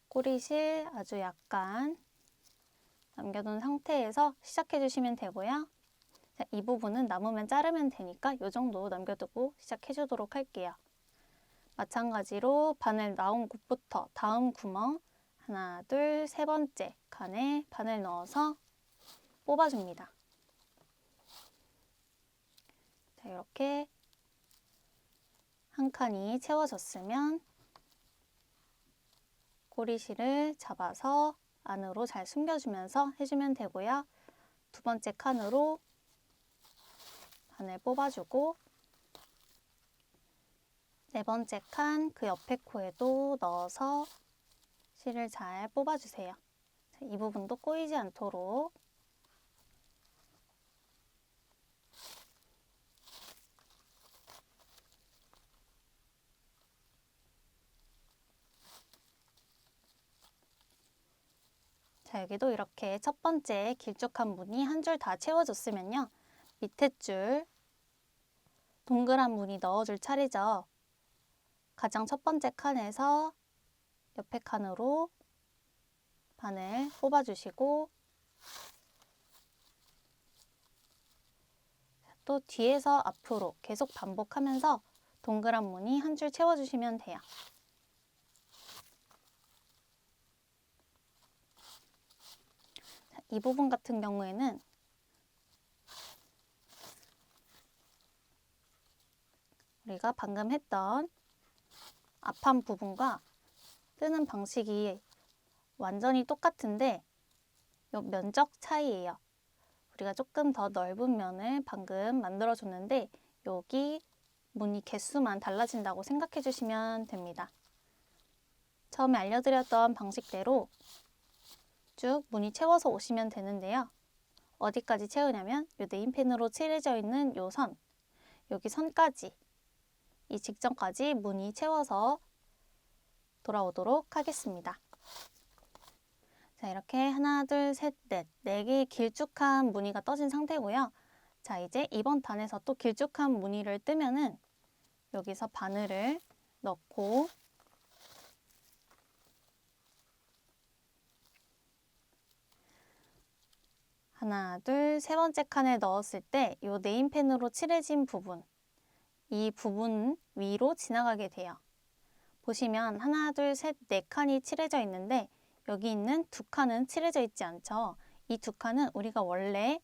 꼬리실 아주 약간 남겨둔 상태에서 시작해 주시면 되고요. 자, 이 부분은 남으면 자르면 되니까 이 정도 남겨두고 시작해 주도록 할게요. 마찬가지로 바늘 나온 곳부터 다음 구멍 하나, 둘, 세 번째 칸에 바늘 넣어서 뽑아줍니다. 자, 이렇게 한 칸이 채워졌으면 꼬리실을 잡아서 안으로 잘 숨겨주면서 해주면 되고요. 2번째 칸으로 바늘 뽑아주고 4번째 칸 그 옆에 코에도 넣어서 실을 잘 뽑아주세요. 자, 이 부분도 꼬이지 않도록 자, 여기도 이렇게 첫 번째 길쭉한 무늬 한 줄 다 채워줬으면요. 밑에 줄 동그란 무늬 넣어줄 차례죠. 가장 첫 번째 칸에서 옆에 칸으로 바늘 뽑아주시고 또 뒤에서 앞으로 계속 반복하면서 동그란 무늬 한 줄 채워주시면 돼요. 자, 이 부분 같은 경우에는 우리가 방금 했던 앞판 부분과 뜨는 방식이 완전히 똑같은데 이 면적 차이예요. 우리가 조금 더 넓은 면을 방금 만들어줬는데 여기 무늬 개수만 달라진다고 생각해 주시면 됩니다. 처음에 알려드렸던 방식대로 쭉 무늬 채워서 오시면 되는데요. 어디까지 채우냐면 이 네임펜으로 칠해져 있는 요 선, 여기 선까지, 이 직전까지 무늬 채워서 돌아오도록 하겠습니다. 자, 이렇게 하나, 둘, 셋, 넷, 네 개의 길쭉한 무늬가 떠진 상태고요. 자, 이제 이번 단에서 또 길쭉한 무늬를 뜨면은 여기서 바늘을 넣고 하나, 둘, 세 번째 칸에 넣었을 때 이 네임펜으로 칠해진 부분, 이 부분 위로 지나가게 돼요. 보시면 하나, 둘, 셋, 네 칸이 칠해져 있는데 여기 있는 두 칸은 칠해져 있지 않죠. 이 두 칸은 우리가 원래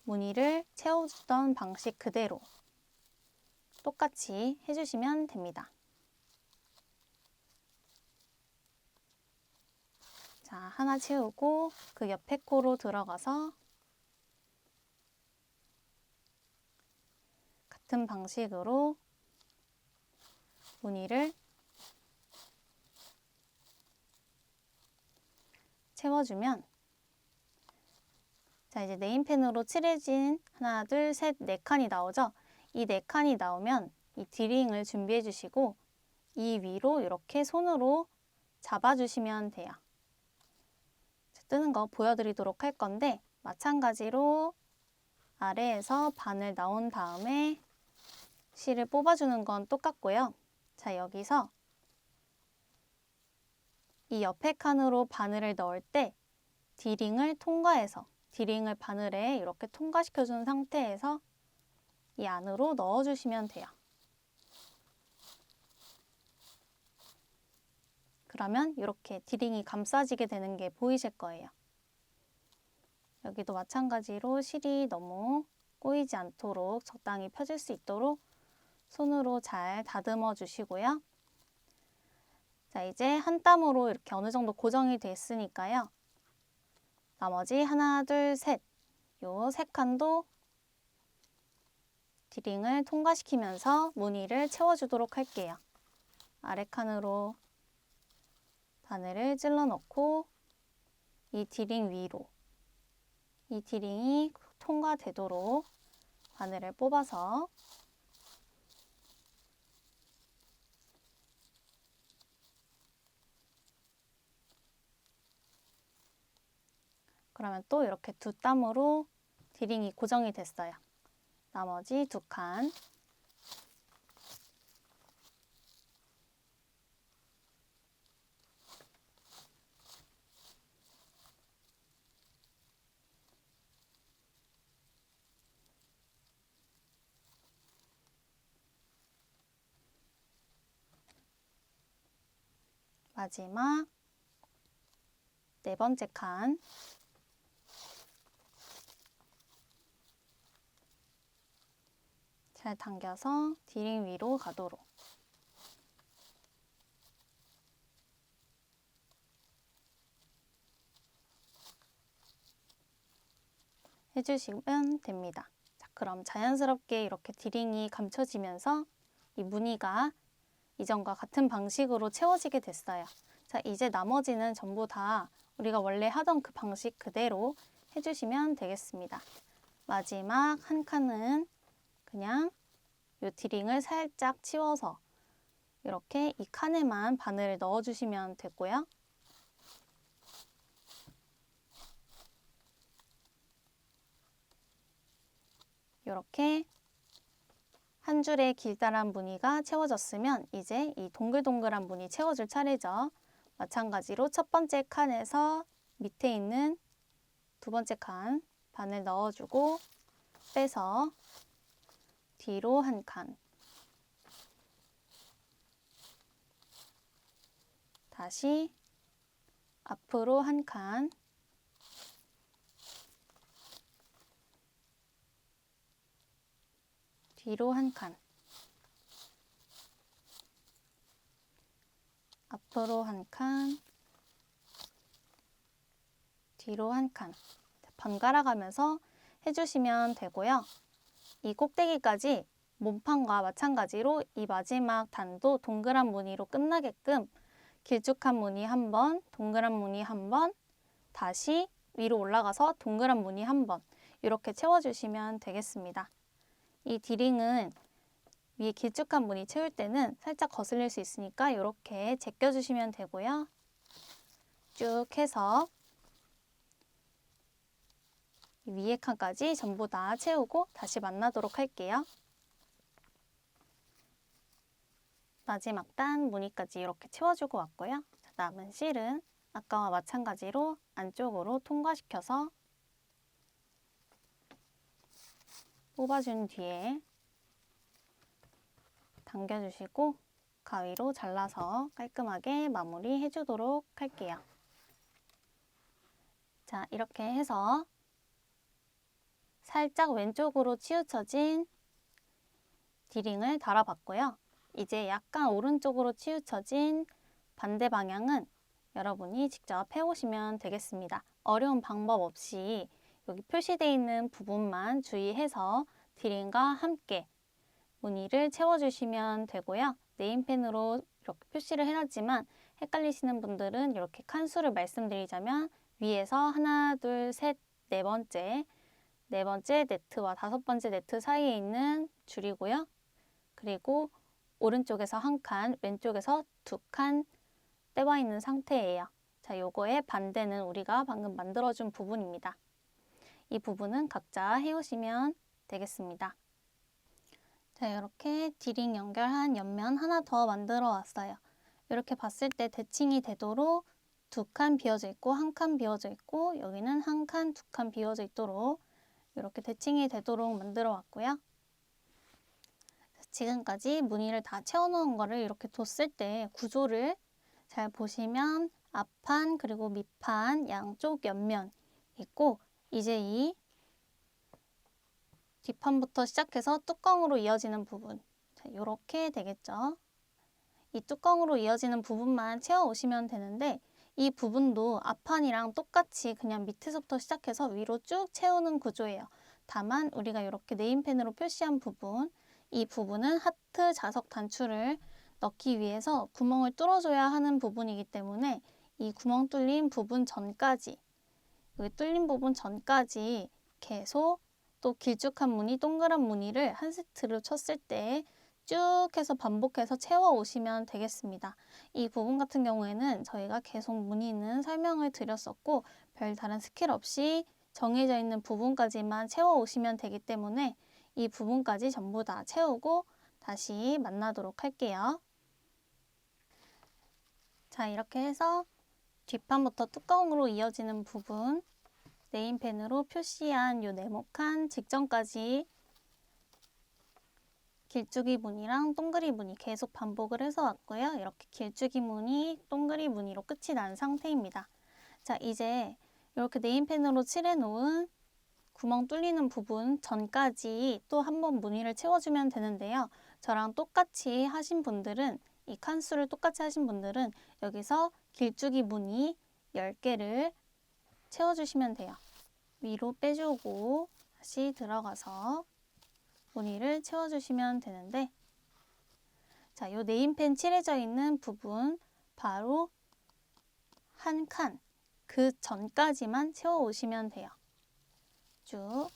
무늬를 채워주던 방식 그대로 똑같이 해주시면 됩니다. 자, 하나 채우고 그 옆에 코로 들어가서 같은 방식으로 무늬를 채워주면, 자, 이제 네임펜으로 칠해진 하나, 둘, 셋, 네 칸이 나오죠? 이 네 칸이 나오면 이 디링을 준비해 주시고 이 위로 이렇게 손으로 잡아주시면 돼요. 뜨는 거 보여드리도록 할 건데 마찬가지로 아래에서 바늘 나온 다음에 실을 뽑아주는 건 똑같고요. 자, 여기서 이 옆에 칸으로 바늘을 넣을 때 디링을 통과해서 디링을 바늘에 이렇게 통과시켜준 상태에서 이 안으로 넣어주시면 돼요. 그러면 이렇게 디링이 감싸지게 되는 게 보이실 거예요. 여기도 마찬가지로 실이 너무 꼬이지 않도록 적당히 펴질 수 있도록 손으로 잘 다듬어 주시고요. 자, 이제 한 땀으로 이렇게 어느 정도 고정이 됐으니까요. 나머지 하나, 둘, 셋, 요 세 칸도 디링을 통과시키면서 무늬를 채워주도록 할게요. 아래 칸으로 바늘을 찔러 넣고 이 디링 위로, 이 디링이 통과되도록 바늘을 뽑아서 그러면 또 이렇게 두 땀으로 디링이 고정이 됐어요. 나머지 두 칸 마지막 네 번째 칸 잘 당겨서 디링 위로 가도록 해주시면 됩니다. 자, 그럼 자연스럽게 이렇게 디링이 감춰지면서 이 무늬가 이전과 같은 방식으로 채워지게 됐어요. 자, 이제 나머지는 전부 다 우리가 원래 하던 그 방식 그대로 해주시면 되겠습니다. 마지막 한 칸은 그냥 이 디링을 살짝 치워서 이렇게 이 칸에만 바늘을 넣어주시면 되고요. 이렇게 한 줄의 길다란 무늬가 채워졌으면 이제 이 동글동글한 무늬 채워줄 차례죠. 마찬가지로 첫 번째 칸에서 밑에 있는 두 번째 칸 바늘 넣어주고 빼서 뒤로 한 칸, 다시 앞으로 한 칸, 뒤로 한 칸, 앞으로 한 칸, 뒤로 한 칸 번갈아 가면서 해주시면 되고요. 이 꼭대기까지 몸판과 마찬가지로 이 마지막 단도 동그란 무늬로 끝나게끔 길쭉한 무늬 한 번, 동그란 무늬 한 번, 다시 위로 올라가서 동그란 무늬 한 번 이렇게 채워주시면 되겠습니다. 이 디링은 위에 길쭉한 무늬 채울 때는 살짝 거슬릴 수 있으니까 이렇게 제껴주시면 되고요. 쭉 해서 위에 칸까지 전부 다 채우고 다시 만나도록 할게요. 마지막 단 무늬까지 이렇게 채워주고 왔고요. 남은 실은 아까와 마찬가지로 안쪽으로 통과시켜서 뽑아준 뒤에 당겨주시고 가위로 잘라서 깔끔하게 마무리 해주도록 할게요. 자, 이렇게 해서 살짝 왼쪽으로 치우쳐진 디링을 달아봤고요. 이제 약간 오른쪽으로 치우쳐진 반대 방향은 여러분이 직접 해오시면 되겠습니다. 어려운 방법 없이 여기 표시되어 있는 부분만 주의해서 디링과 함께 무늬를 채워주시면 되고요. 네임펜으로 이렇게 표시를 해놨지만 헷갈리시는 분들은 이렇게 칸수를 말씀드리자면 위에서 하나, 둘, 셋, 네 번째 네트와 다섯 번째 네트 사이에 있는 줄이고요. 그리고 오른쪽에서 한 칸, 왼쪽에서 두 칸 떼와 있는 상태예요. 자, 요거의 반대는 우리가 방금 만들어준 부분입니다. 이 부분은 각자 해오시면 되겠습니다. 자, 이렇게 디링 연결한 옆면 하나 더 만들어 왔어요. 이렇게 봤을 때 대칭이 되도록 두 칸 비어져 있고 한 칸 비어져 있고 여기는 한 칸, 두 칸 비어져 있도록 이렇게 대칭이 되도록 만들어 왔고요. 지금까지 무늬를 다 채워놓은 거를 이렇게 뒀을 때 구조를 잘 보시면 앞판 그리고 밑판 양쪽 옆면 있고 이제 이 뒷판부터 시작해서 뚜껑으로 이어지는 부분 이렇게 되겠죠. 이 뚜껑으로 이어지는 부분만 채워오시면 되는데 이 부분도 앞판이랑 똑같이 그냥 밑에서부터 시작해서 위로 쭉 채우는 구조예요. 다만 우리가 이렇게 네임펜으로 표시한 부분 이 부분은 하트 자석 단추를 넣기 위해서 구멍을 뚫어줘야 하는 부분이기 때문에 이 구멍 뚫린 부분 전까지 여기 뚫린 부분 전까지 계속 또 길쭉한 무늬, 동그란 무늬를 한 세트로 쳤을 때 쭉 해서 반복해서 채워 오시면 되겠습니다. 이 부분 같은 경우에는 저희가 계속 무늬는 설명을 드렸었고 별다른 스킬 없이 정해져 있는 부분까지만 채워 오시면 되기 때문에 이 부분까지 전부 다 채우고 다시 만나도록 할게요. 자, 이렇게 해서 뒷판부터 뚜껑으로 이어지는 부분 네임펜으로 표시한 요 네모칸 직전까지 길쭉이 무늬랑 동그리 무늬 계속 반복을 해서 왔고요. 이렇게 길쭉이 무늬, 동그리 무늬로 끝이 난 상태입니다. 자, 이제 이렇게 네임펜으로 칠해 놓은 구멍 뚫리는 부분 전까지 또 한 번 무늬를 채워주면 되는데요. 저랑 똑같이 하신 분들은 이 칸수를 똑같이 하신 분들은 여기서 길쭉이 무늬 10개를 채워주시면 돼요. 위로 빼주고 다시 들어가서 무늬를 채워주시면 되는데 자, 요 네임펜 칠해져 있는 부분 바로 한 칸 그 전까지만 채워오시면 돼요. 쭉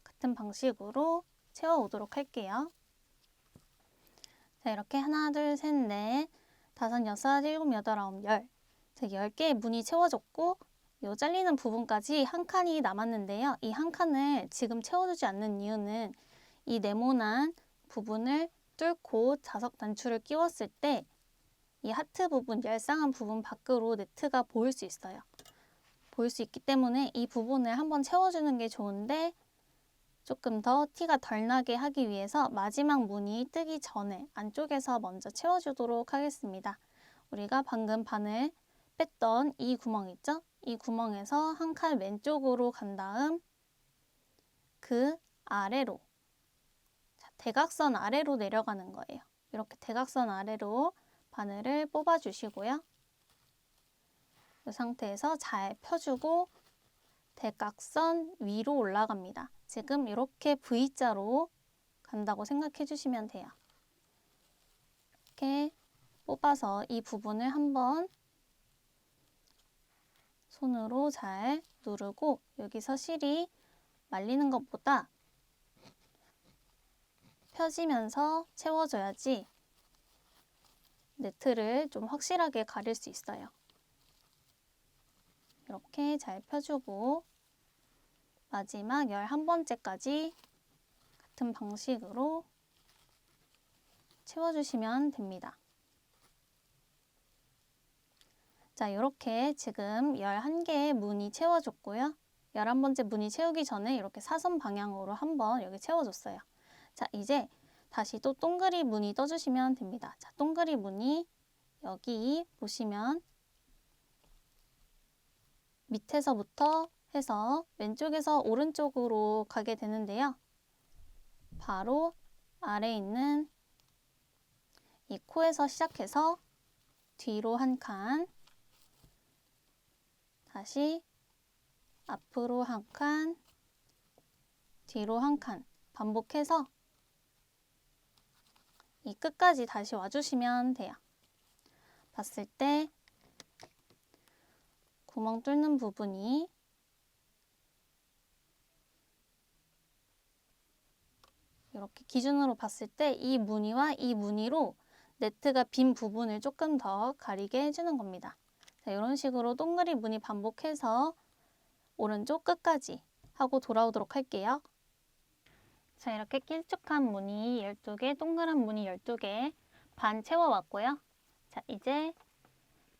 같은 방식으로 채워오도록 할게요. 자, 이렇게 하나, 둘, 셋, 넷, 다섯, 여섯, 일곱, 여덟, 아홉, 열. 자, 10개의 무늬 채워졌고 요 잘리는 부분까지 한 칸이 남았는데요. 이 한 칸을 지금 채워주지 않는 이유는 이 네모난 부분을 뚫고 자석 단추를 끼웠을 때 이 하트 부분, 열상한 부분 밖으로 네트가 보일 수 있어요. 보일 수 있기 때문에 이 부분을 한번 채워주는 게 좋은데 조금 더 티가 덜 나게 하기 위해서 마지막 무늬 뜨기 전에 안쪽에서 먼저 채워주도록 하겠습니다. 우리가 방금 바늘 뺐던 이 구멍 있죠? 이 구멍에서 한 칸 왼쪽으로 간 다음 그 아래로 대각선 아래로 내려가는 거예요. 이렇게 대각선 아래로 바늘을 뽑아 주시고요. 이 상태에서 잘 펴주고 대각선 위로 올라갑니다. 지금 이렇게 V자로 간다고 생각해 주시면 돼요. 이렇게 뽑아서 이 부분을 한번 손으로 잘 누르고 여기서 실이 말리는 것보다 펴지면서 채워줘야지 네트를 좀 확실하게 가릴 수 있어요. 이렇게 잘 펴주고 마지막 11번째까지 같은 방식으로 채워주시면 됩니다. 자, 이렇게 지금 11개의 무늬 채워줬고요. 11번째 무늬 채우기 전에 이렇게 사선 방향으로 한번 여기 채워줬어요. 자, 이제 다시 또 동그리 무늬 떠주시면 됩니다. 자, 동그리 무늬 여기 보시면 밑에서부터 해서 왼쪽에서 오른쪽으로 가게 되는데요. 바로 아래에 있는 이 코에서 시작해서 뒤로 한 칸, 다시 앞으로 한 칸, 뒤로 한 칸 반복해서 이 끝까지 다시 와주시면 돼요. 봤을 때 구멍 뚫는 부분이 이렇게 기준으로 봤을 때 이 무늬와 이 무늬로 네트가 빈 부분을 조금 더 가리게 해주는 겁니다. 자, 이런 식으로 동그리 무늬 반복해서 오른쪽 끝까지 하고 돌아오도록 할게요. 자, 이렇게 길쭉한 무늬 12개, 동그란 무늬 12개 반 채워왔고요. 자, 이제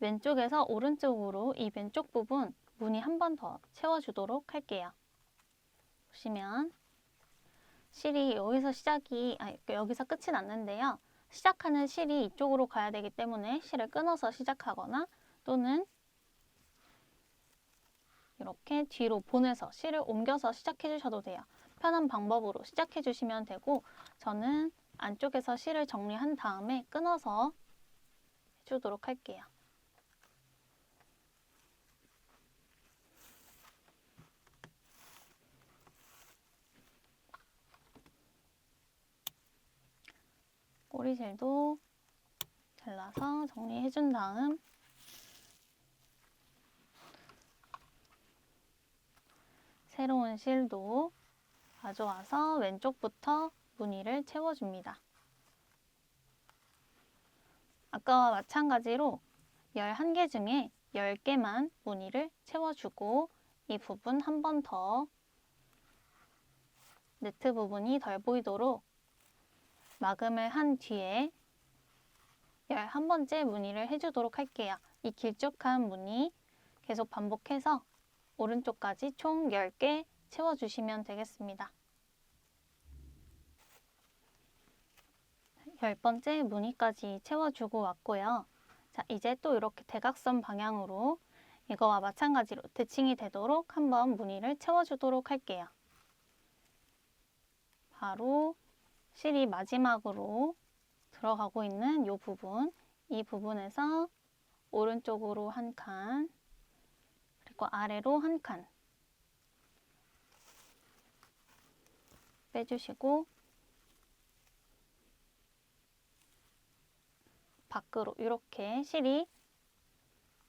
왼쪽에서 오른쪽으로 이 왼쪽 부분 무늬 한 번 더 채워주도록 할게요. 보시면 실이 여기서 여기서 끝이 났는데요. 시작하는 실이 이쪽으로 가야 되기 때문에 실을 끊어서 시작하거나 또는 이렇게 뒤로 보내서 실을 옮겨서 시작해 주셔도 돼요. 편한 방법으로 시작해 주시면 되고 저는 안쪽에서 실을 정리한 다음에 끊어서 해주도록 할게요. 꼬리실도 잘라서 정리해 준 다음 새로운 실도 가져와서 왼쪽부터 무늬를 채워줍니다. 아까와 마찬가지로 11개 중에 10개만 무늬를 채워주고 이 부분 한 번 더 네트 부분이 덜 보이도록 마감을 한 뒤에 11번째 무늬를 해주도록 할게요. 이 길쭉한 무늬 계속 반복해서 오른쪽까지 총 10개 채워주시면 되겠습니다. 10번째 무늬까지 채워주고 왔고요. 자, 이제 또 이렇게 대각선 방향으로 이거와 마찬가지로 대칭이 되도록 한번 무늬를 채워주도록 할게요. 바로 실이 마지막으로 들어가고 있는 이 부분, 이 부분에서 오른쪽으로 한 칸, 그리고 아래로 한 칸 빼주시고 밖으로 이렇게 실이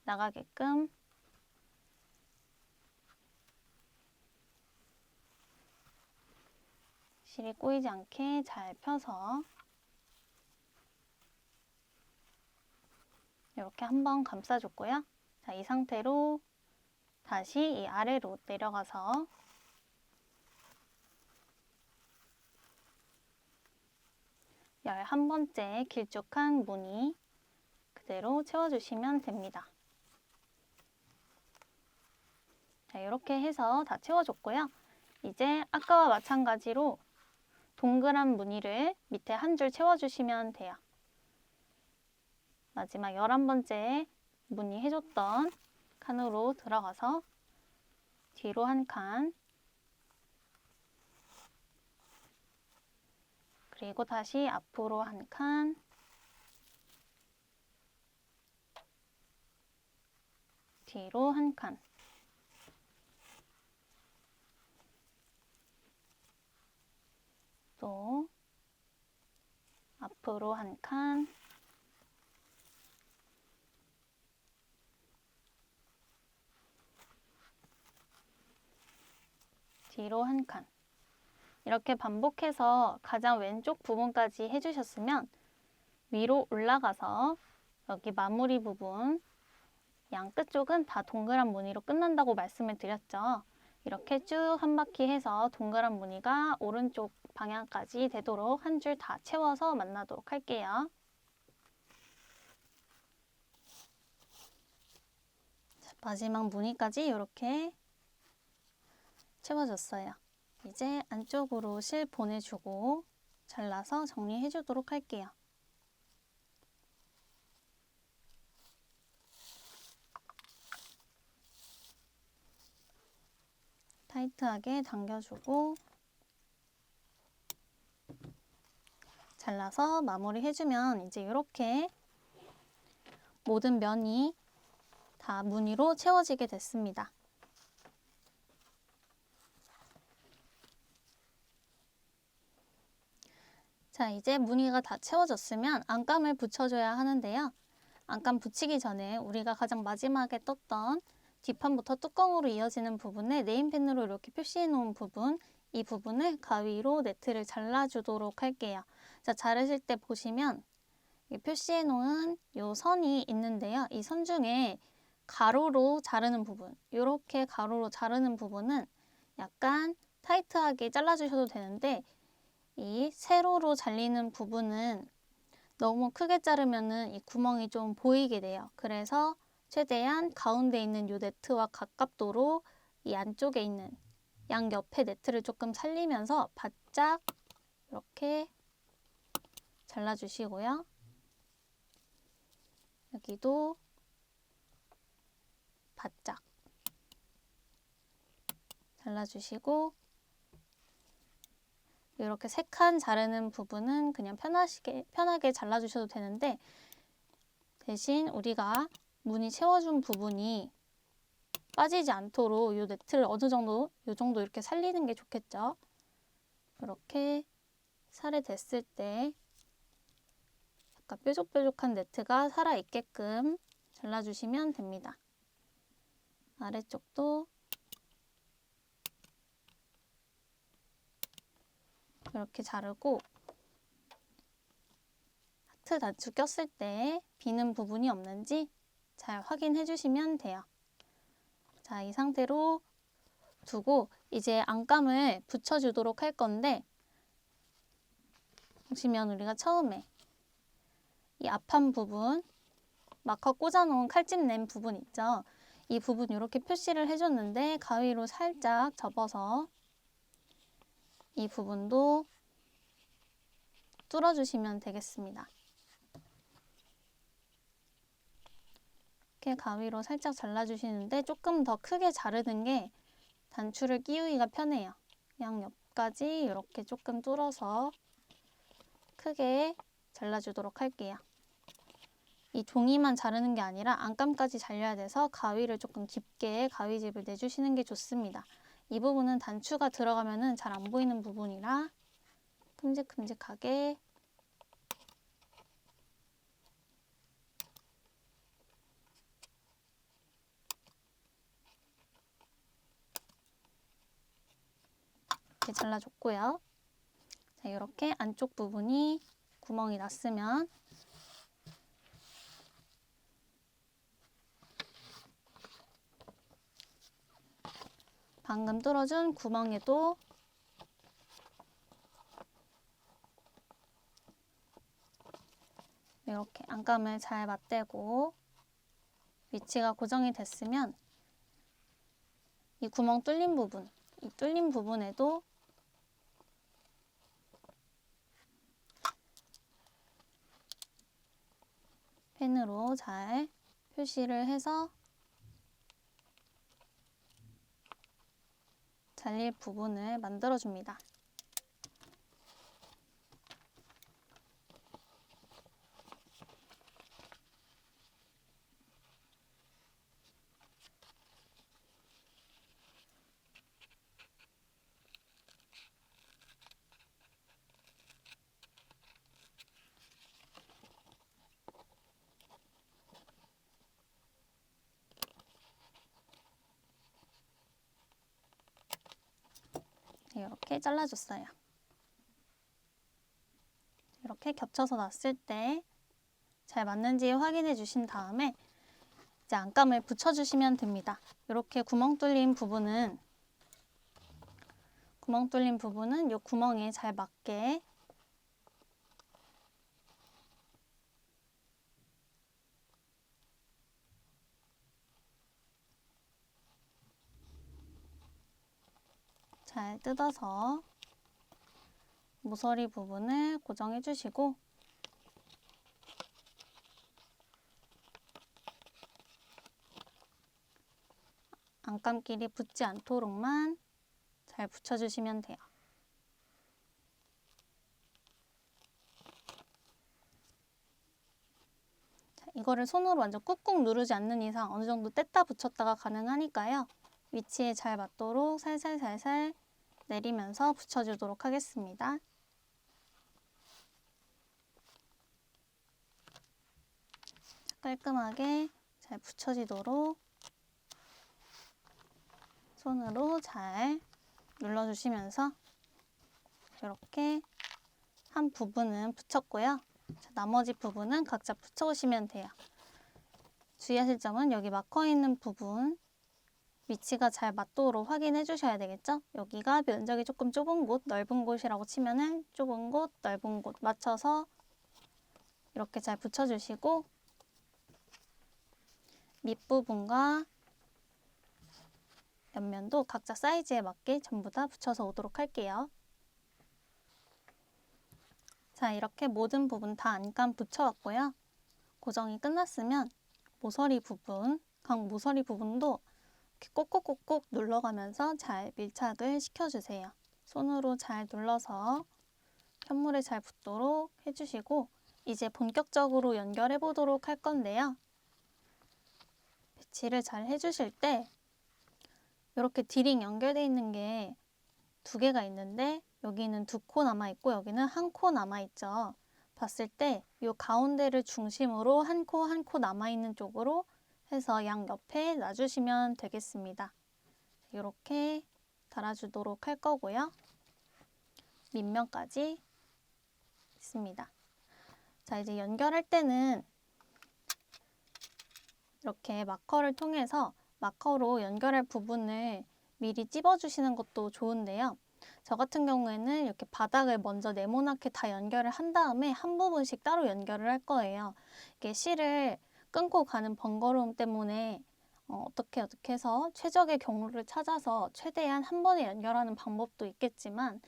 나가게끔 실이 꼬이지 않게 잘 펴서 이렇게 한번 감싸줬고요. 자, 이 상태로 다시 이 아래로 내려가서 한 번째 길쭉한 무늬 그대로 채워주시면 됩니다. 자, 이렇게 해서 다 채워줬고요. 이제 아까와 마찬가지로 동그란 무늬를 밑에 한 줄 채워주시면 돼요. 마지막 11번째 무늬 해줬던 칸으로 들어가서 뒤로 한 칸, 그리고 다시 앞으로 한 칸, 뒤로 한 칸, 또 앞으로 한 칸, 뒤로 한 칸. 이렇게 반복해서 가장 왼쪽 부분까지 해주셨으면 위로 올라가서 여기 마무리 부분 양 끝쪽은 다 동그란 무늬로 끝난다고 말씀을 드렸죠. 이렇게 쭉 한 바퀴 해서 동그란 무늬가 오른쪽 방향까지 되도록 한 줄 다 채워서 만나도록 할게요. 마지막 무늬까지 이렇게 채워줬어요. 이제 안쪽으로 실 보내주고 잘라서 정리해 주도록 할게요. 타이트하게 당겨주고 잘라서 마무리 해주면 이제 이렇게 모든 면이 다 무늬로 채워지게 됐습니다. 자, 이제 무늬가 다 채워졌으면 안감을 붙여줘야 하는데요. 안감 붙이기 전에 우리가 가장 마지막에 떴던 뒷판부터 뚜껑으로 이어지는 부분에 네임펜으로 이렇게 표시해 놓은 부분, 이 부분을 가위로 네트를 잘라주도록 할게요. 자, 자르실 때 보시면 표시해 놓은 이 선이 있는데요. 이 선 중에 가로로 자르는 부분, 이렇게 가로로 자르는 부분은 약간 타이트하게 잘라주셔도 되는데 이 세로로 잘리는 부분은 너무 크게 자르면은 이 구멍이 좀 보이게 돼요. 그래서 최대한 가운데 있는 이 네트와 가깝도록 이 안쪽에 있는 양 옆에 네트를 조금 살리면서 바짝 이렇게 잘라주시고요. 여기도 바짝 잘라주시고 이렇게 3칸 자르는 부분은 그냥 편하게 잘라주셔도 되는데 대신 우리가 무늬 채워준 부분이 빠지지 않도록 이 네트를 어느 정도, 이 정도 이렇게 살리는 게 좋겠죠. 이렇게 살에 댔을 때 약간 뾰족뾰족한 네트가 살아있게끔 잘라주시면 됩니다. 아래쪽도 이렇게 자르고 하트 단추 꼈을 때 비는 부분이 없는지 잘 확인해 주시면 돼요. 자, 이 상태로 두고 이제 안감을 붙여주도록 할 건데 보시면 우리가 처음에 이 앞판 부분 마커 꽂아놓은 칼집 낸 부분 있죠? 이 부분 이렇게 표시를 해줬는데 가위로 살짝 접어서 이 부분도 뚫어주시면 되겠습니다. 이렇게 가위로 살짝 잘라주시는데 조금 더 크게 자르는 게 단추를 끼우기가 편해요. 양옆까지 이렇게 조금 뚫어서 크게 잘라주도록 할게요. 이 종이만 자르는 게 아니라 안감까지 잘려야 돼서 가위를 조금 깊게 가위집을 내주시는 게 좋습니다. 이 부분은 단추가 들어가면 잘 안 보이는 부분이라 큼직큼직하게 이렇게 잘라줬고요. 자, 이렇게 안쪽 부분이 구멍이 났으면 방금 뚫어준 구멍에도 이렇게 안감을 잘 맞대고 위치가 고정이 됐으면 이 구멍 뚫린 부분, 이 뚫린 부분에도 펜으로 잘 표시를 해서 잘릴 부분을 만들어줍니다. 이렇게 잘라줬어요. 이렇게 겹쳐서 놨을 때 잘 맞는지 확인해 주신 다음에 이제 안감을 붙여주시면 됩니다. 이렇게 구멍 뚫린 부분은 이 구멍에 잘 맞게 잘 뜯어서 모서리 부분을 고정해 주시고 안감끼리 붙지 않도록만 잘 붙여주시면 돼요. 자, 이거를 손으로 완전 꾹꾹 누르지 않는 이상 어느 정도 뗐다 붙였다가 가능하니까요. 위치에 잘 맞도록 살살살살 내리면서 붙여주도록 하겠습니다. 깔끔하게 잘 붙여지도록 손으로 잘 눌러주시면서 이렇게 한 부분은 붙였고요. 자, 나머지 부분은 각자 붙여오시면 돼요. 주의하실 점은 여기 마커 있는 부분 위치가 잘 맞도록 확인해 주셔야 되겠죠? 여기가 면적이 조금 좁은 곳, 넓은 곳이라고 치면은 좁은 곳, 넓은 곳 맞춰서 이렇게 잘 붙여주시고 밑부분과 옆면도 각자 사이즈에 맞게 전부 다 붙여서 오도록 할게요. 자, 이렇게 모든 부분 다 안감 붙여왔고요. 고정이 끝났으면 모서리 부분, 각 모서리 부분도 이렇게 꼭꼭꼭꼭 눌러가면서 잘 밀착을 시켜주세요. 손으로 잘 눌러서 현물에 잘 붙도록 해주시고 이제 본격적으로 연결해 보도록 할 건데요. 배치를 잘 해주실 때 이렇게 디링 연결되어 있는 게 두 개가 있는데 여기는 두 코 남아있고 여기는 한 코 남아있죠. 봤을 때 이 가운데를 중심으로 한 코 한 코 남아있는 쪽으로 해서 양옆에 놔주시면 되겠습니다. 이렇게 달아주도록 할 거고요. 밑면까지 있습니다. 자, 이제 연결할 때는 이렇게 마커를 통해서 마커로 연결할 부분을 미리 찝어주시는 것도 좋은데요. 저 같은 경우에는 이렇게 바닥을 먼저 네모나게 다 연결을 한 다음에 한 부분씩 따로 연결을 할 거예요. 이게 실을 끊고 가는 번거로움 때문에 어떻게 해서 최적의 경로를 찾아서 최대한 한 번에 연결하는 방법도 있겠지만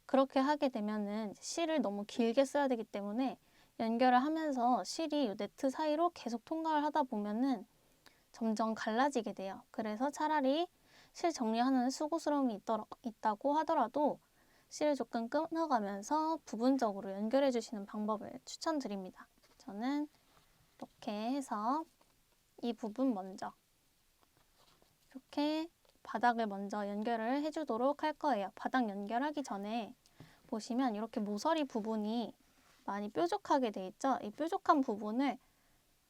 그렇게 하게 되면은 실을 너무 길게 써야 되기 때문에 연결을 하면서 실이 이 네트 사이로 계속 통과를 하다 보면은 점점 갈라지게 돼요. 그래서 차라리 실 정리하는 수고스러움이 있다고 하더라도 실을 조금 끊어가면서 부분적으로 연결해 주시는 방법을 추천드립니다. 저는 이렇게 해서 이 부분 먼저 이렇게 바닥을 먼저 연결을 해주도록 할 거예요. 바닥 연결하기 전에 보시면 이렇게 모서리 부분이 많이 뾰족하게 돼 있죠. 이 뾰족한 부분을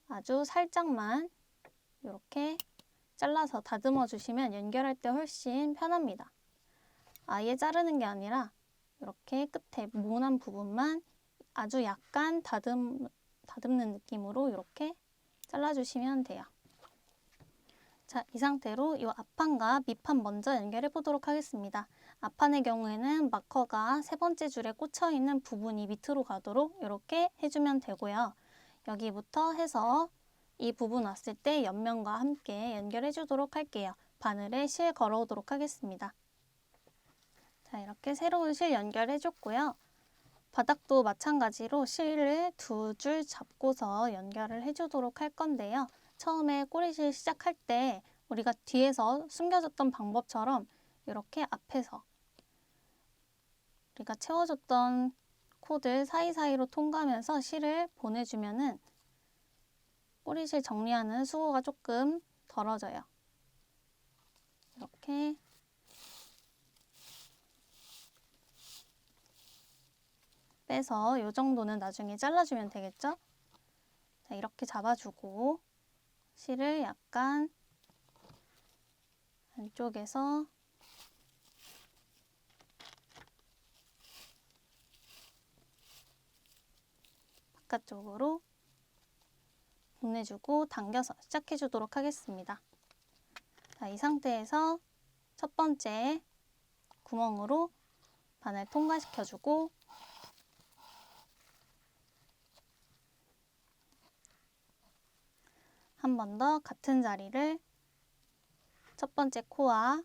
아주 살짝만 이렇게 잘라서 다듬어 주시면 연결할 때 훨씬 편합니다. 아예 자르는 게 아니라 이렇게 끝에 모난 부분만 아주 약간 다듬는 느낌으로 이렇게 잘라주시면 돼요. 자, 이 상태로 이 앞판과 밑판 먼저 연결해 보도록 하겠습니다. 앞판의 경우에는 마커가 세 번째 줄에 꽂혀 있는 부분이 밑으로 가도록 이렇게 해주면 되고요. 여기부터 해서 이 부분 왔을 때 옆면과 함께 연결해 주도록 할게요. 바늘에 실 걸어오도록 하겠습니다. 자, 이렇게 새로운 실 연결해 줬고요. 바닥도 마찬가지로 실을 두 줄 잡고서 연결을 해주도록 할 건데요. 처음에 꼬리실 시작할 때 우리가 뒤에서 숨겨줬던 방법처럼 이렇게 앞에서 우리가 채워줬던 코들 사이사이로 통과하면서 실을 보내주면은 꼬리실 정리하는 수고가 조금 덜어져요. 이렇게 빼서 이 정도는 나중에 잘라주면 되겠죠? 자, 이렇게 잡아주고 실을 약간 안쪽에서 바깥쪽으로 보내주고 당겨서 시작해 주도록 하겠습니다. 자, 이 상태에서 첫 번째 구멍으로 바늘 통과시켜주고 한 번 더 같은 자리를 첫 번째 코와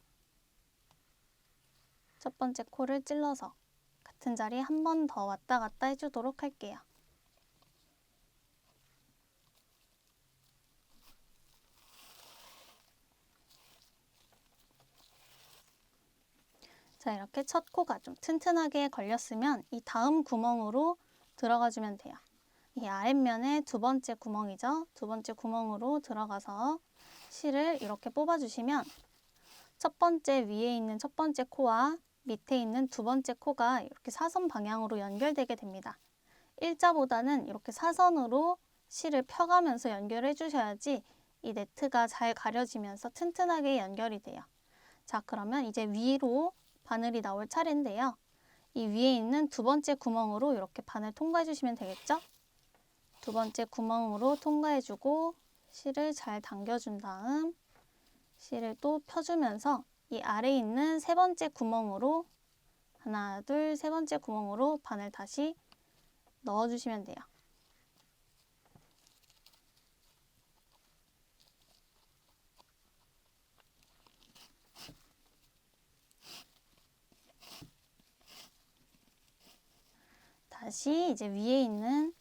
첫 번째 코를 찔러서 같은 자리에 한 번 더 왔다 갔다 해주도록 할게요. 자, 이렇게 첫 코가 좀 튼튼하게 걸렸으면 이 다음 구멍으로 들어가 주면 돼요. 이 아랫면에 두 번째 구멍이죠. 두 번째 구멍으로 들어가서 실을 이렇게 뽑아주시면 첫 번째 위에 있는 첫 번째 코와 밑에 있는 두 번째 코가 이렇게 사선 방향으로 연결되게 됩니다. 일자보다는 이렇게 사선으로 실을 펴가면서 연결해 주셔야지 이 네트가 잘 가려지면서 튼튼하게 연결이 돼요. 자, 그러면 이제 위로 바늘이 나올 차례인데요. 이 위에 있는 두 번째 구멍으로 이렇게 바늘 통과해 주시면 되겠죠? 두 번째 구멍으로 통과해 주고 실을 잘 당겨준 다음 실을 또 펴주면서 이 아래에 있는 세 번째 구멍으로 하나, 둘, 세 번째 구멍으로 바늘 다시 넣어주시면 돼요. 다시 이제 위에 있는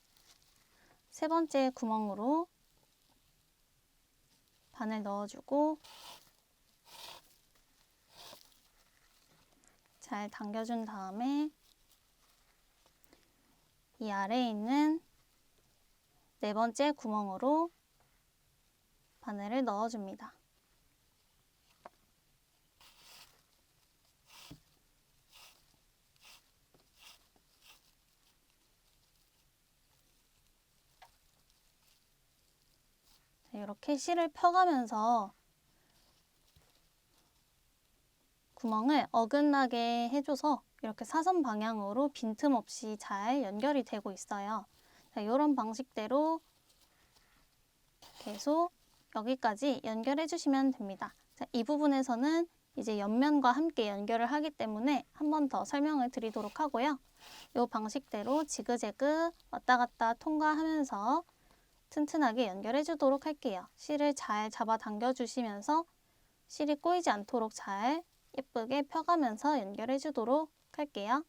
세 번째 구멍으로 바늘 넣어주고 잘 당겨준 다음에 이 아래에 있는 네 번째 구멍으로 바늘을 넣어줍니다. 이렇게 실을 펴가면서 구멍을 어긋나게 해줘서 이렇게 사선 방향으로 빈틈없이 잘 연결이 되고 있어요. 자, 이런 방식대로 계속 여기까지 연결해 주시면 됩니다. 자, 이 부분에서는 이제 옆면과 함께 연결을 하기 때문에 한 번 더 설명을 드리도록 하고요. 이 방식대로 지그재그 왔다 갔다 통과하면서 튼튼하게 연결해 주도록 할게요. 실을 잘 잡아 당겨 주시면서 실이 꼬이지 않도록 잘 예쁘게 펴가면서 연결해 주도록 할게요.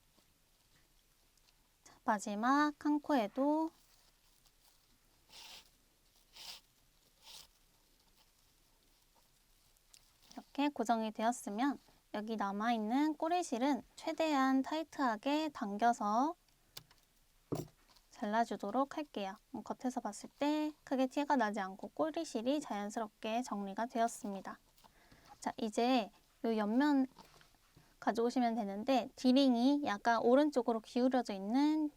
자, 마지막 한 코에도 이렇게 고정이 되었으면 여기 남아있는 꼬리실은 최대한 타이트하게 당겨서 잘라주도록 할게요. 겉에서 봤을 때 크게 티가 나지 않고 꼬리실이 자연스럽게 정리가 되었습니다. 자, 이제 이 옆면 가져오시면 되는데 디링이 약간 오른쪽으로 기울어져 있는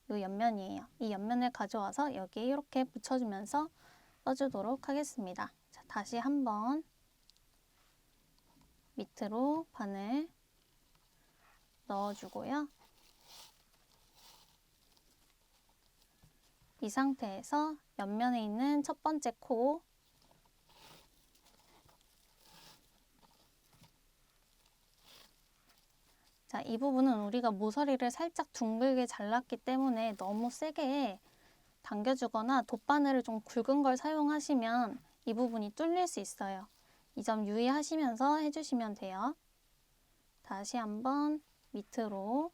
이 옆면이에요. 이 옆면을 가져와서 여기에 이렇게 붙여주면서 써주도록 하겠습니다. 자, 다시 한번 밑으로 바늘 넣어주고요. 이 상태에서 옆면에 있는 첫 번째 코 자, 이 부분은 우리가 모서리를 살짝 둥글게 잘랐기 때문에 너무 세게 당겨주거나 돗바늘을 좀 굵은 걸 사용하시면 이 부분이 뚫릴 수 있어요. 이 점 유의하시면서 해주시면 돼요. 다시 한번 밑으로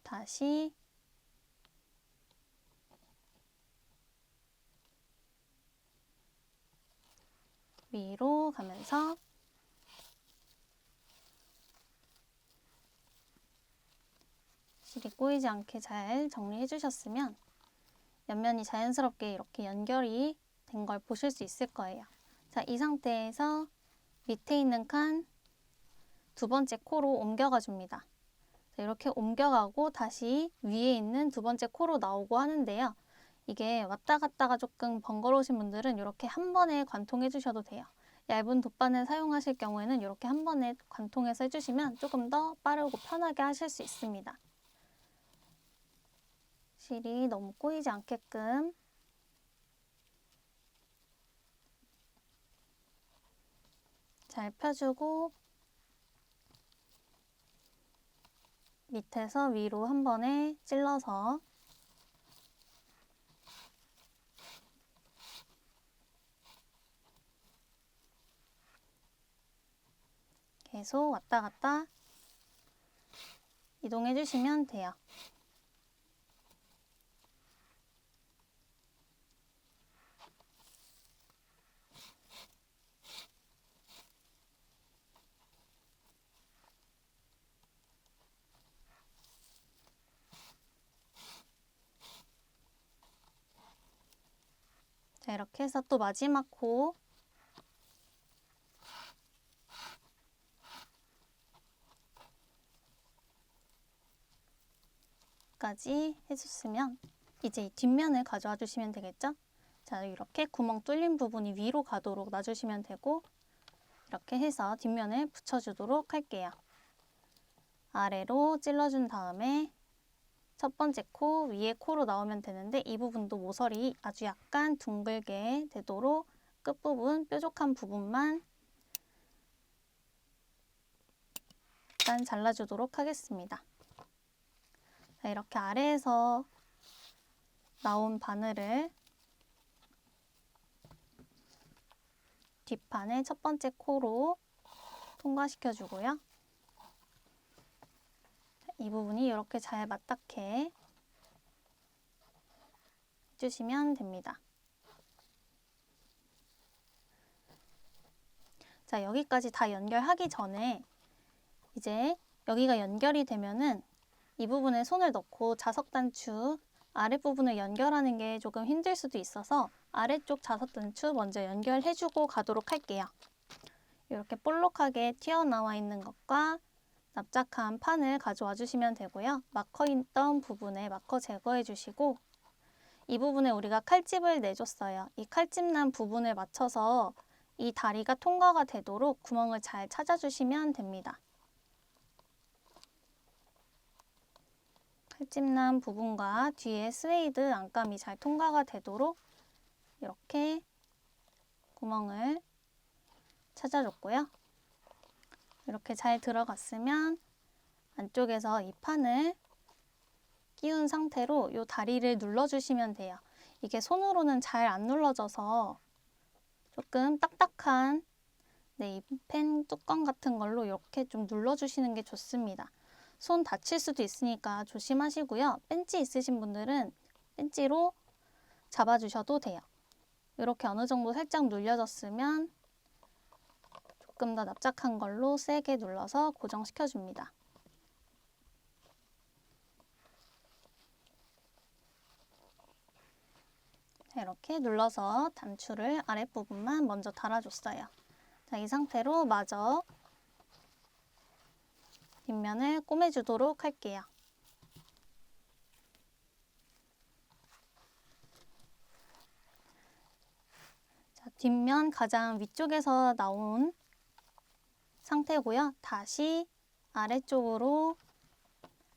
다시 위로 가면서 실이 꼬이지 않게 잘 정리해 주셨으면 옆면이 자연스럽게 이렇게 연결이 된 걸 보실 수 있을 거예요. 자, 이 상태에서 밑에 있는 칸 두 번째 코로 옮겨가 줍니다. 자, 이렇게 옮겨가고 다시 위에 있는 두 번째 코로 나오고 하는데요. 이게 왔다 갔다가 조금 번거로우신 분들은 이렇게 한 번에 관통해 주셔도 돼요. 얇은 돗바늘 사용하실 경우에는 이렇게 한 번에 관통해서 해주시면 조금 더 빠르고 편하게 하실 수 있습니다. 실이 너무 꼬이지 않게끔 잘 펴주고 밑에서 위로 한 번에 찔러서 계속 왔다 갔다 이동해 주시면 돼요. 자, 이렇게 해서 또 마지막 코까지 해줬으면 이제 이 뒷면을 가져와 주시면 되겠죠? 자, 이렇게 구멍 뚫린 부분이 위로 가도록 놔주시면 되고 이렇게 해서 뒷면을 붙여주도록 할게요. 아래로 찔러준 다음에 첫 번째 코 위에 코로 나오면 되는데 이 부분도 모서리 아주 약간 둥글게 되도록 끝부분 뾰족한 부분만 약간 잘라주도록 하겠습니다. 자, 이렇게 아래에서 나온 바늘을 뒷판의 첫 번째 코로 통과시켜 주고요. 이 부분이 이렇게 잘 맞닿게 해주시면 됩니다. 자, 여기까지 다 연결하기 전에 이제 여기가 연결이 되면은 이 부분에 손을 넣고 자석 단추 아랫부분을 연결하는 게 조금 힘들 수도 있어서 아래쪽 자석 단추 먼저 연결해주고 가도록 할게요. 이렇게 볼록하게 튀어나와 있는 것과 납작한 판을 가져와 주시면 되고요. 마커 있던 부분에 마커 제거해 주시고 이 부분에 우리가 칼집을 내줬어요. 이 칼집 난 부분을 맞춰서 이 다리가 통과가 되도록 구멍을 잘 찾아주시면 됩니다. 칼집 난 부분과 뒤에 스웨이드 안감이 잘 통과가 되도록 이렇게 구멍을 찾아줬고요. 이렇게 잘 들어갔으면 안쪽에서 이 판을 끼운 상태로 이 다리를 눌러주시면 돼요. 이게 손으로는 잘 안 눌러져서 조금 딱딱한 이 펜 뚜껑 같은 걸로 이렇게 좀 눌러주시는 게 좋습니다. 손 다칠 수도 있으니까 조심하시고요. 벤치 있으신 분들은 벤치로 잡아주셔도 돼요. 이렇게 어느 정도 살짝 눌려졌으면 조금 더 납작한 걸로 세게 눌러서 고정시켜줍니다. 이렇게 눌러서 단추를 아랫부분만 먼저 달아줬어요. 자, 이 상태로 마저 뒷면을 꼬매주도록 할게요. 자, 뒷면 가장 위쪽에서 나온 상태고요. 다시 아래쪽으로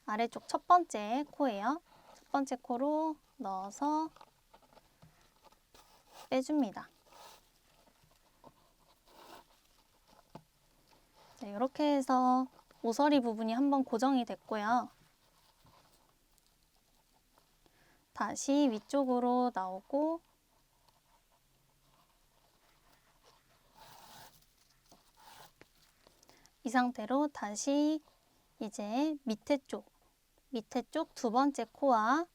아래쪽 첫 번째 코예요. 첫 번째 코로 넣어서 빼줍니다. 자, 이렇게 해서 모서리 부분이 한번 고정이 됐고요. 다시 위쪽으로 나오고 이 상태로 다시 이제 밑에 쪽 두 번째 코와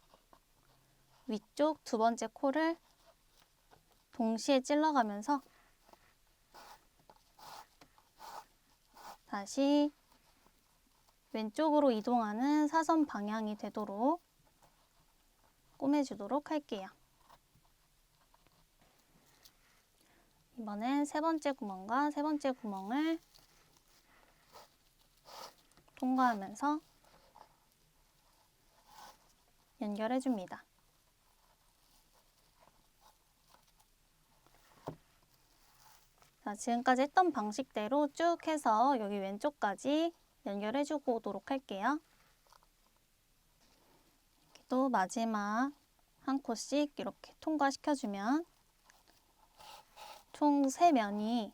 위쪽 두 번째 코를 동시에 찔러가면서 다시 왼쪽으로 이동하는 사선 방향이 되도록 꼬매주도록 할게요. 이번엔 세 번째 구멍과 세 번째 구멍을 통과하면서 연결해줍니다. 자, 지금까지 했던 방식대로 쭉 해서 여기 왼쪽까지 연결해주고 오도록 할게요. 또 마지막 한 코씩 이렇게 통과시켜주면 총 3면이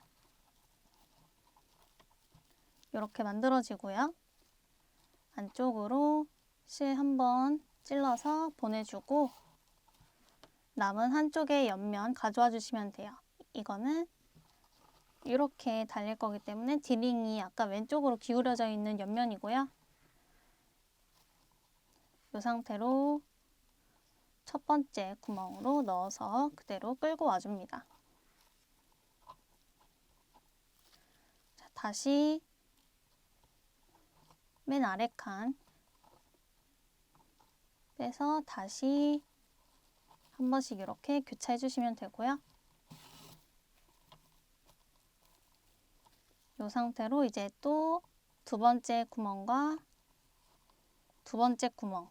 이렇게 만들어지고요. 안쪽으로 실 한번 찔러서 보내주고 남은 한쪽의 옆면 가져와 주시면 돼요. 이거는 이렇게 달릴 거기 때문에 디링이 아까 왼쪽으로 기울어져 있는 옆면이고요. 이 상태로 첫 번째 구멍으로 넣어서 그대로 끌고 와줍니다. 자, 다시 맨 아래 칸 빼서 다시 한 번씩 이렇게 교차해 주시면 되고요. 이 상태로 이제 또 두 번째 구멍과 두 번째 구멍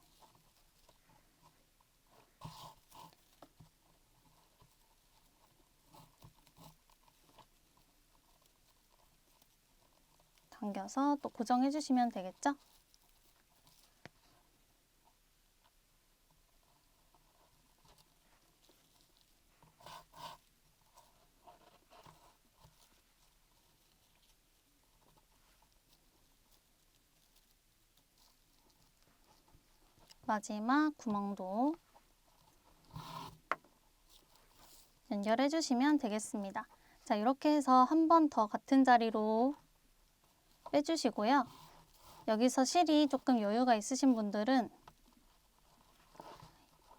당겨서 또 고정해 주시면 되겠죠? 마지막 구멍도 연결해 주시면 되겠습니다. 자, 이렇게 해서 한 번 더 같은 자리로 빼주시고요. 여기서 실이 조금 여유가 있으신 분들은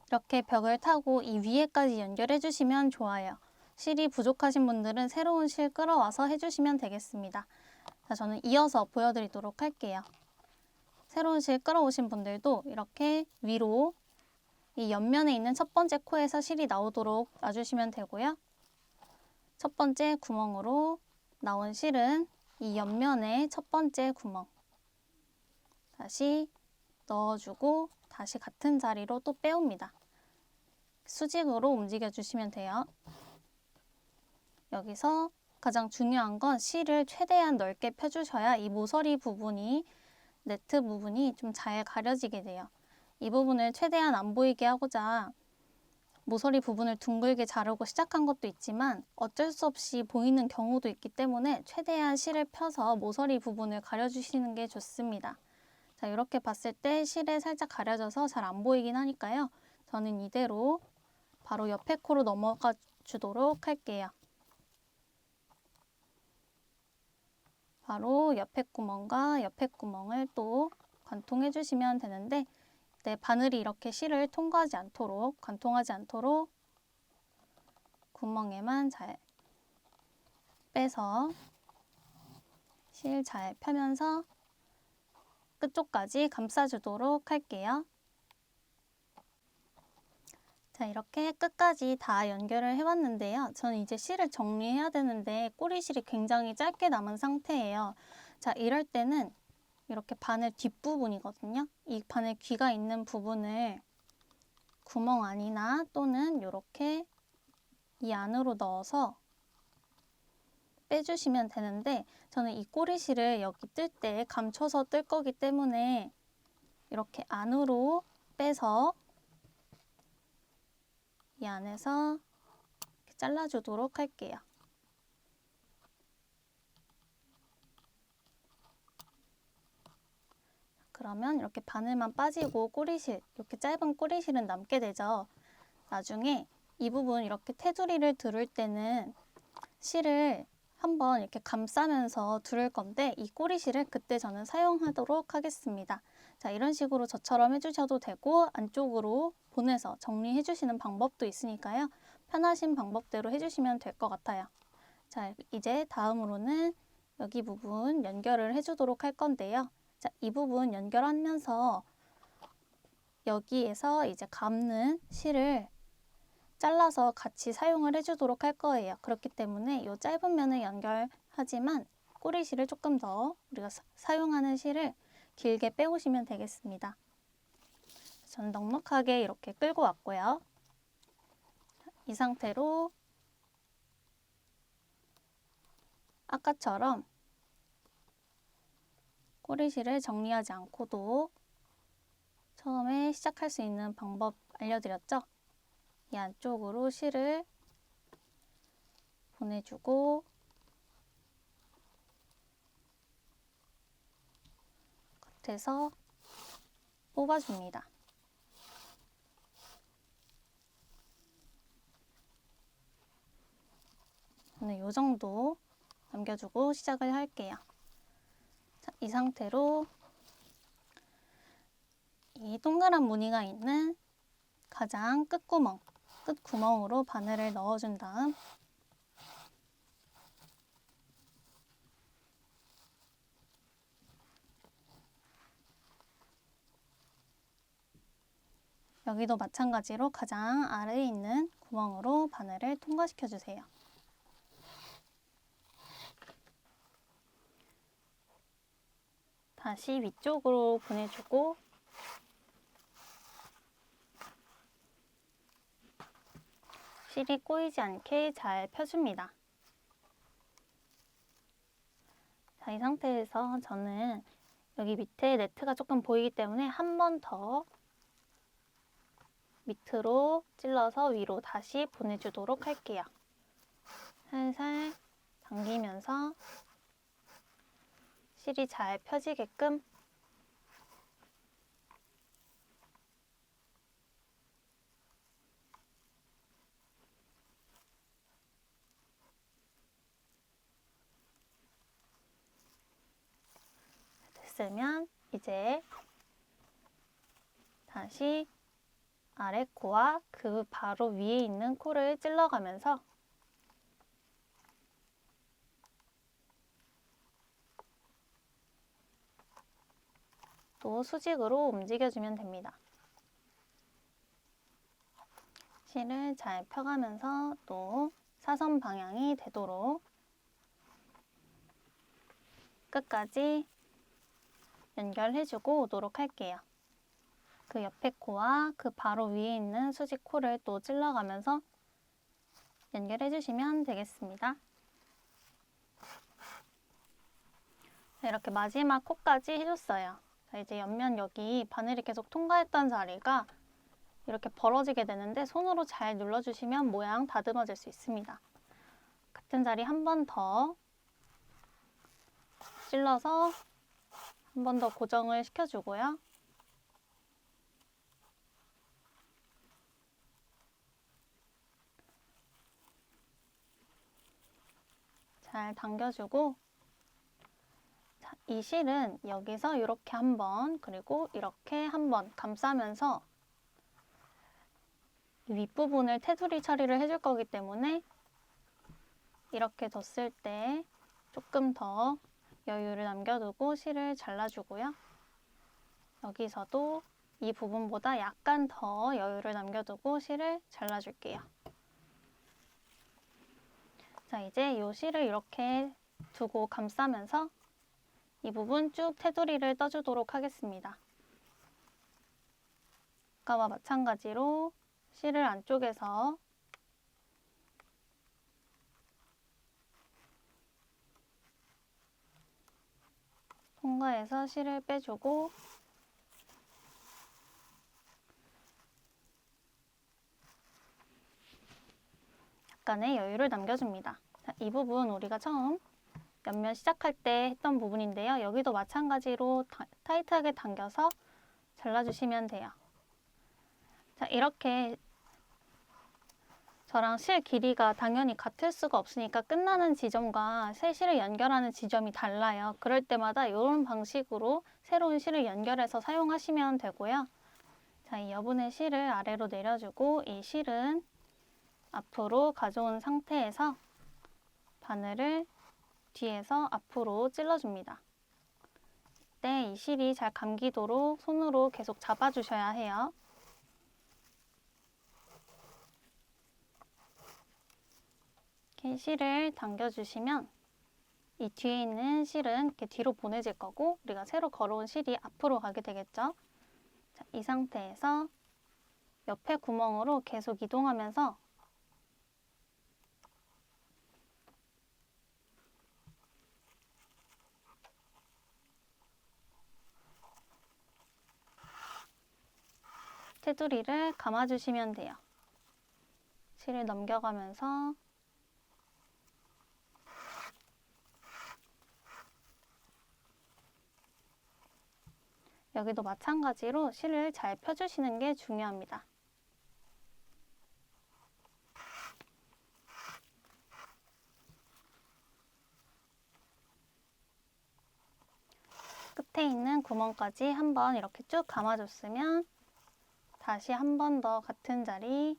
이렇게 벽을 타고 이 위에까지 연결해 주시면 좋아요. 실이 부족하신 분들은 새로운 실 끌어와서 해주시면 되겠습니다. 자, 저는 이어서 보여드리도록 할게요. 새로운 실 끌어오신 분들도 이렇게 위로 이 옆면에 있는 첫 번째 코에서 실이 나오도록 놔주시면 되고요. 첫 번째 구멍으로 나온 실은 이 옆면의 첫 번째 구멍 다시 넣어주고 다시 같은 자리로 또 빼옵니다. 수직으로 움직여 주시면 돼요. 여기서 가장 중요한 건 실을 최대한 넓게 펴주셔야 이 모서리 부분이 네트 부분이 좀 잘 가려지게 돼요. 이 부분을 최대한 안 보이게 하고자 모서리 부분을 둥글게 자르고 시작한 것도 있지만 어쩔 수 없이 보이는 경우도 있기 때문에 최대한 실을 펴서 모서리 부분을 가려주시는 게 좋습니다. 자, 이렇게 봤을 때 실에 살짝 가려져서 잘 안 보이긴 하니까요. 저는 이대로 바로 옆에 코로 넘어가 주도록 할게요. 바로 옆에 구멍과 옆에 구멍을 또 관통해 주시면 되는데 바늘이 이렇게 실을 통과하지 않도록 관통하지 않도록 구멍에만 잘 빼서 실 잘 펴면서 끝쪽까지 감싸주도록 할게요. 자, 이렇게 끝까지 다 연결을 해왔는데요. 저는 이제 실을 정리해야 되는데 꼬리실이 굉장히 짧게 남은 상태예요. 자, 이럴 때는 이렇게 바늘 뒷부분이거든요. 이 바늘 귀가 있는 부분을 구멍 안이나 또는 이렇게 이 안으로 넣어서 빼주시면 되는데 저는 이 꼬리실을 여기 뜰 때 감춰서 뜰 거기 때문에 이렇게 안으로 빼서 이 안에서 이렇게 잘라주도록 할게요. 그러면 이렇게 바늘만 빠지고 꼬리실, 이렇게 짧은 꼬리실은 남게 되죠. 나중에 이 부분 이렇게 테두리를 두를 때는 실을 한번 이렇게 감싸면서 두를 건데 이 꼬리실을 그때 저는 사용하도록 하겠습니다. 자, 이런 식으로 저처럼 해주셔도 되고 안쪽으로 보내서 정리해 주시는 방법도 있으니까요. 편하신 방법대로 해주시면 될 것 같아요. 자, 이제 다음으로는 여기 부분 연결을 해주도록 할 건데요. 자, 이 부분 연결하면서 여기에서 이제 감는 실을 잘라서 같이 사용을 해주도록 할 거예요. 그렇기 때문에 이 짧은 면을 연결하지만 꼬리실을 조금 더 우리가 사용하는 실을 길게 빼오시면 되겠습니다. 저는 넉넉하게 이렇게 끌고 왔고요. 이 상태로 아까처럼 꼬리실을 정리하지 않고도 처음에 시작할 수 있는 방법 알려드렸죠? 이 안쪽으로 실을 보내주고 끝에서 뽑아줍니다. 저는 이 정도 남겨주고 시작을 할게요. 자, 이 상태로 이 동그란 무늬가 있는 가장 끝구멍으로 바늘을 넣어준 다음 여기도 마찬가지로 가장 아래에 있는 구멍으로 바늘을 통과시켜 주세요. 다시 위쪽으로 보내주고 실이 꼬이지 않게 잘 펴줍니다. 자, 이 상태에서 저는 여기 밑에 네트가 조금 보이기 때문에 한 번 더 밑으로 찔러서 위로 다시 보내주도록 할게요. 살살 당기면서 실이 잘 펴지게끔 됐으면 이제 다시 아래 코와 그 바로 위에 있는 코를 찔러가면서 또 수직으로 움직여주면 됩니다. 실을 잘 펴가면서 또 사선 방향이 되도록 끝까지 연결해주고 오도록 할게요. 그 옆에 코와 그 바로 위에 있는 수직 코를 또 찔러가면서 연결해주시면 되겠습니다. 이렇게 마지막 코까지 해줬어요. 자, 이제 옆면 여기 바늘이 계속 통과했던 자리가 이렇게 벌어지게 되는데 손으로 잘 눌러주시면 모양 다듬어질 수 있습니다. 같은 자리 한 번 더 찔러서 한 번 더 고정을 시켜주고요. 잘 당겨주고 자, 이 실은 여기서 이렇게 한 번 그리고 이렇게 한 번 감싸면서 이 윗부분을 테두리 처리를 해줄 거기 때문에 이렇게 뒀을 때 조금 더 여유를 남겨두고 실을 잘라주고요. 여기서도 이 부분보다 약간 더 여유를 남겨두고 실을 잘라줄게요. 자, 이제 이 실을 이렇게 두고 감싸면서 이 부분 쭉 테두리를 떠주도록 하겠습니다. 아까와 마찬가지로 실을 안쪽에서 통과해서 실을 빼주고 약간의 여유를 남겨줍니다. 자, 이 부분 우리가 처음 옆면 시작할 때 했던 부분인데요. 여기도 마찬가지로 타이트하게 당겨서 잘라주시면 돼요. 자, 이렇게 저랑 실 길이가 당연히 같을 수가 없으니까 끝나는 지점과 새 실을 연결하는 지점이 달라요. 그럴 때마다 이런 방식으로 새로운 실을 연결해서 사용하시면 되고요. 자, 이 여분의 실을 아래로 내려주고 이 실은 앞으로 가져온 상태에서 바늘을 뒤에서 앞으로 찔러줍니다. 이때 이 실이 잘 감기도록 손으로 계속 잡아주셔야 해요. 이렇게 실을 당겨주시면 이 뒤에 있는 실은 이렇게 뒤로 보내질 거고 우리가 새로 걸어온 실이 앞으로 가게 되겠죠. 자, 이 상태에서 옆에 구멍으로 계속 이동하면서 테두리를 감아주시면 돼요. 실을 넘겨가면서 여기도 마찬가지로 실을 잘 펴주시는 게 중요합니다. 끝에 있는 구멍까지 한번 이렇게 쭉 감아줬으면 다시 한 번 더 같은 자리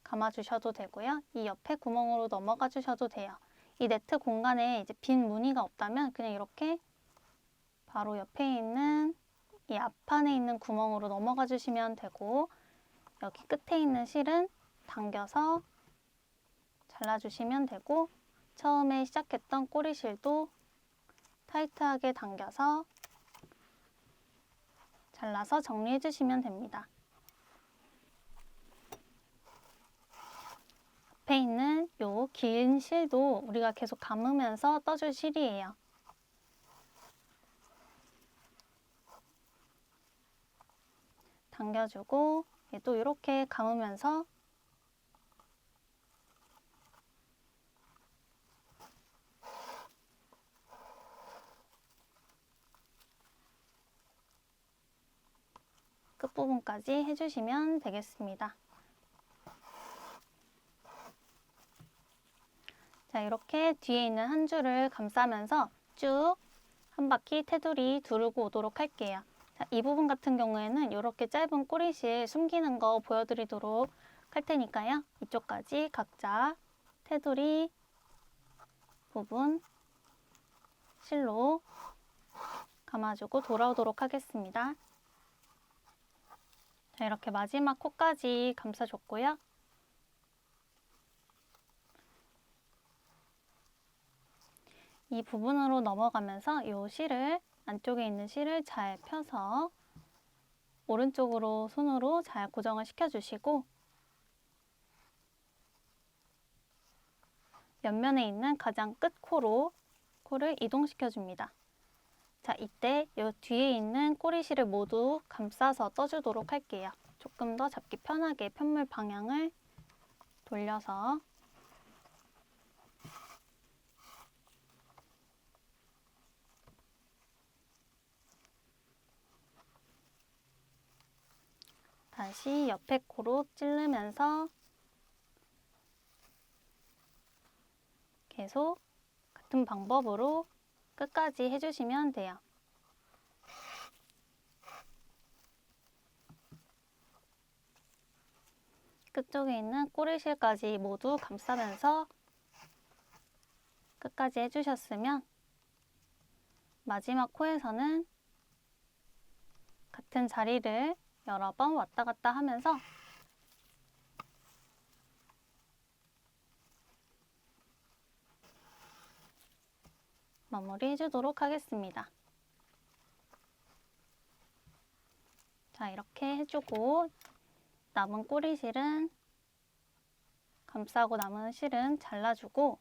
감아주셔도 되고요. 이 옆에 구멍으로 넘어가 주셔도 돼요. 이 네트 공간에 이제 빈 무늬가 없다면 그냥 이렇게 바로 옆에 있는 이 앞판에 있는 구멍으로 넘어가 주시면 되고, 여기 끝에 있는 실은 당겨서 잘라주시면 되고, 처음에 시작했던 꼬리실도 타이트하게 당겨서 잘라서 정리해 주시면 됩니다. 앞에 있는 요 긴 실도 우리가 계속 감으면서 떠줄 실이에요. 당겨주고 얘도 이렇게 감으면서 끝부분까지 해주시면 되겠습니다. 자, 이렇게 뒤에 있는 한 줄을 감싸면서 쭉 한 바퀴 테두리 두르고 오도록 할게요. 자, 이 부분 같은 경우에는 이렇게 짧은 꼬리실 숨기는 거 보여드리도록 할 테니까요. 이쪽까지 각자 테두리 부분 실로 감아주고 돌아오도록 하겠습니다. 자, 이렇게 마지막 코까지 감싸줬고요. 이 부분으로 넘어가면서 이 실을, 안쪽에 있는 실을 잘 펴서 오른쪽으로 손으로 잘 고정을 시켜주시고, 옆면에 있는 가장 끝 코를 이동시켜줍니다. 자, 이때 이 뒤에 있는 꼬리실을 모두 감싸서 떠주도록 할게요. 조금 더 잡기 편하게 편물 방향을 돌려서 다시 옆에 코로 찌르면서 계속 같은 방법으로 끝까지 해주시면 돼요. 끝쪽에 있는 꼬리실까지 모두 감싸면서 끝까지 해주셨으면 마지막 코에서는 같은 자리를 여러 번 왔다 갔다 하면서 마무리 해주도록 하겠습니다. 자, 이렇게 해주고 남은 꼬리실은 감싸고 남은 실은 잘라주고,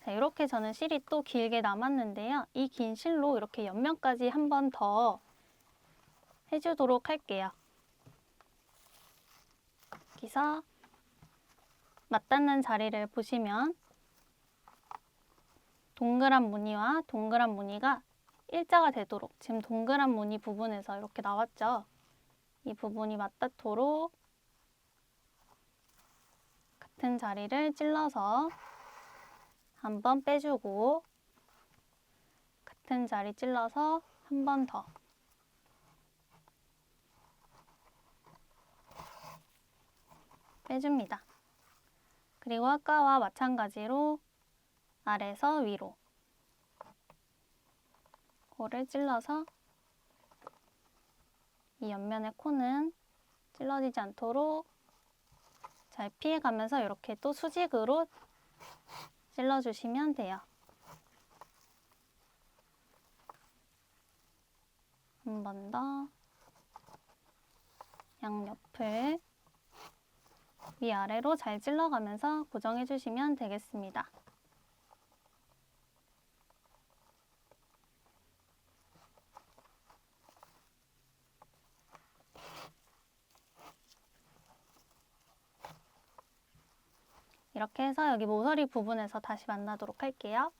자, 이렇게 저는 실이 또 길게 남았는데요. 이 긴 실로 이렇게 옆면까지 한 번 더 해주도록 할게요. 여기서 맞닿는 자리를 보시면 동그란 무늬와 동그란 무늬가 일자가 되도록, 지금 동그란 무늬 부분에서 이렇게 나왔죠. 이 부분이 맞닿도록 같은 자리를 찔러서 한번 빼주고, 같은 자리 찔러서 한 번 더 빼줍니다. 그리고 아까와 마찬가지로 아래에서 위로 코를 찔러서 이 옆면의 코는 찔러지지 않도록 잘 피해가면서 이렇게 또 수직으로 찔러주시면 돼요. 한 번 더 양옆을 위아래로 잘 찔러가면서 고정해 주시면 되겠습니다. 이렇게 해서 여기 모서리 부분에서 다시 만나도록 할게요.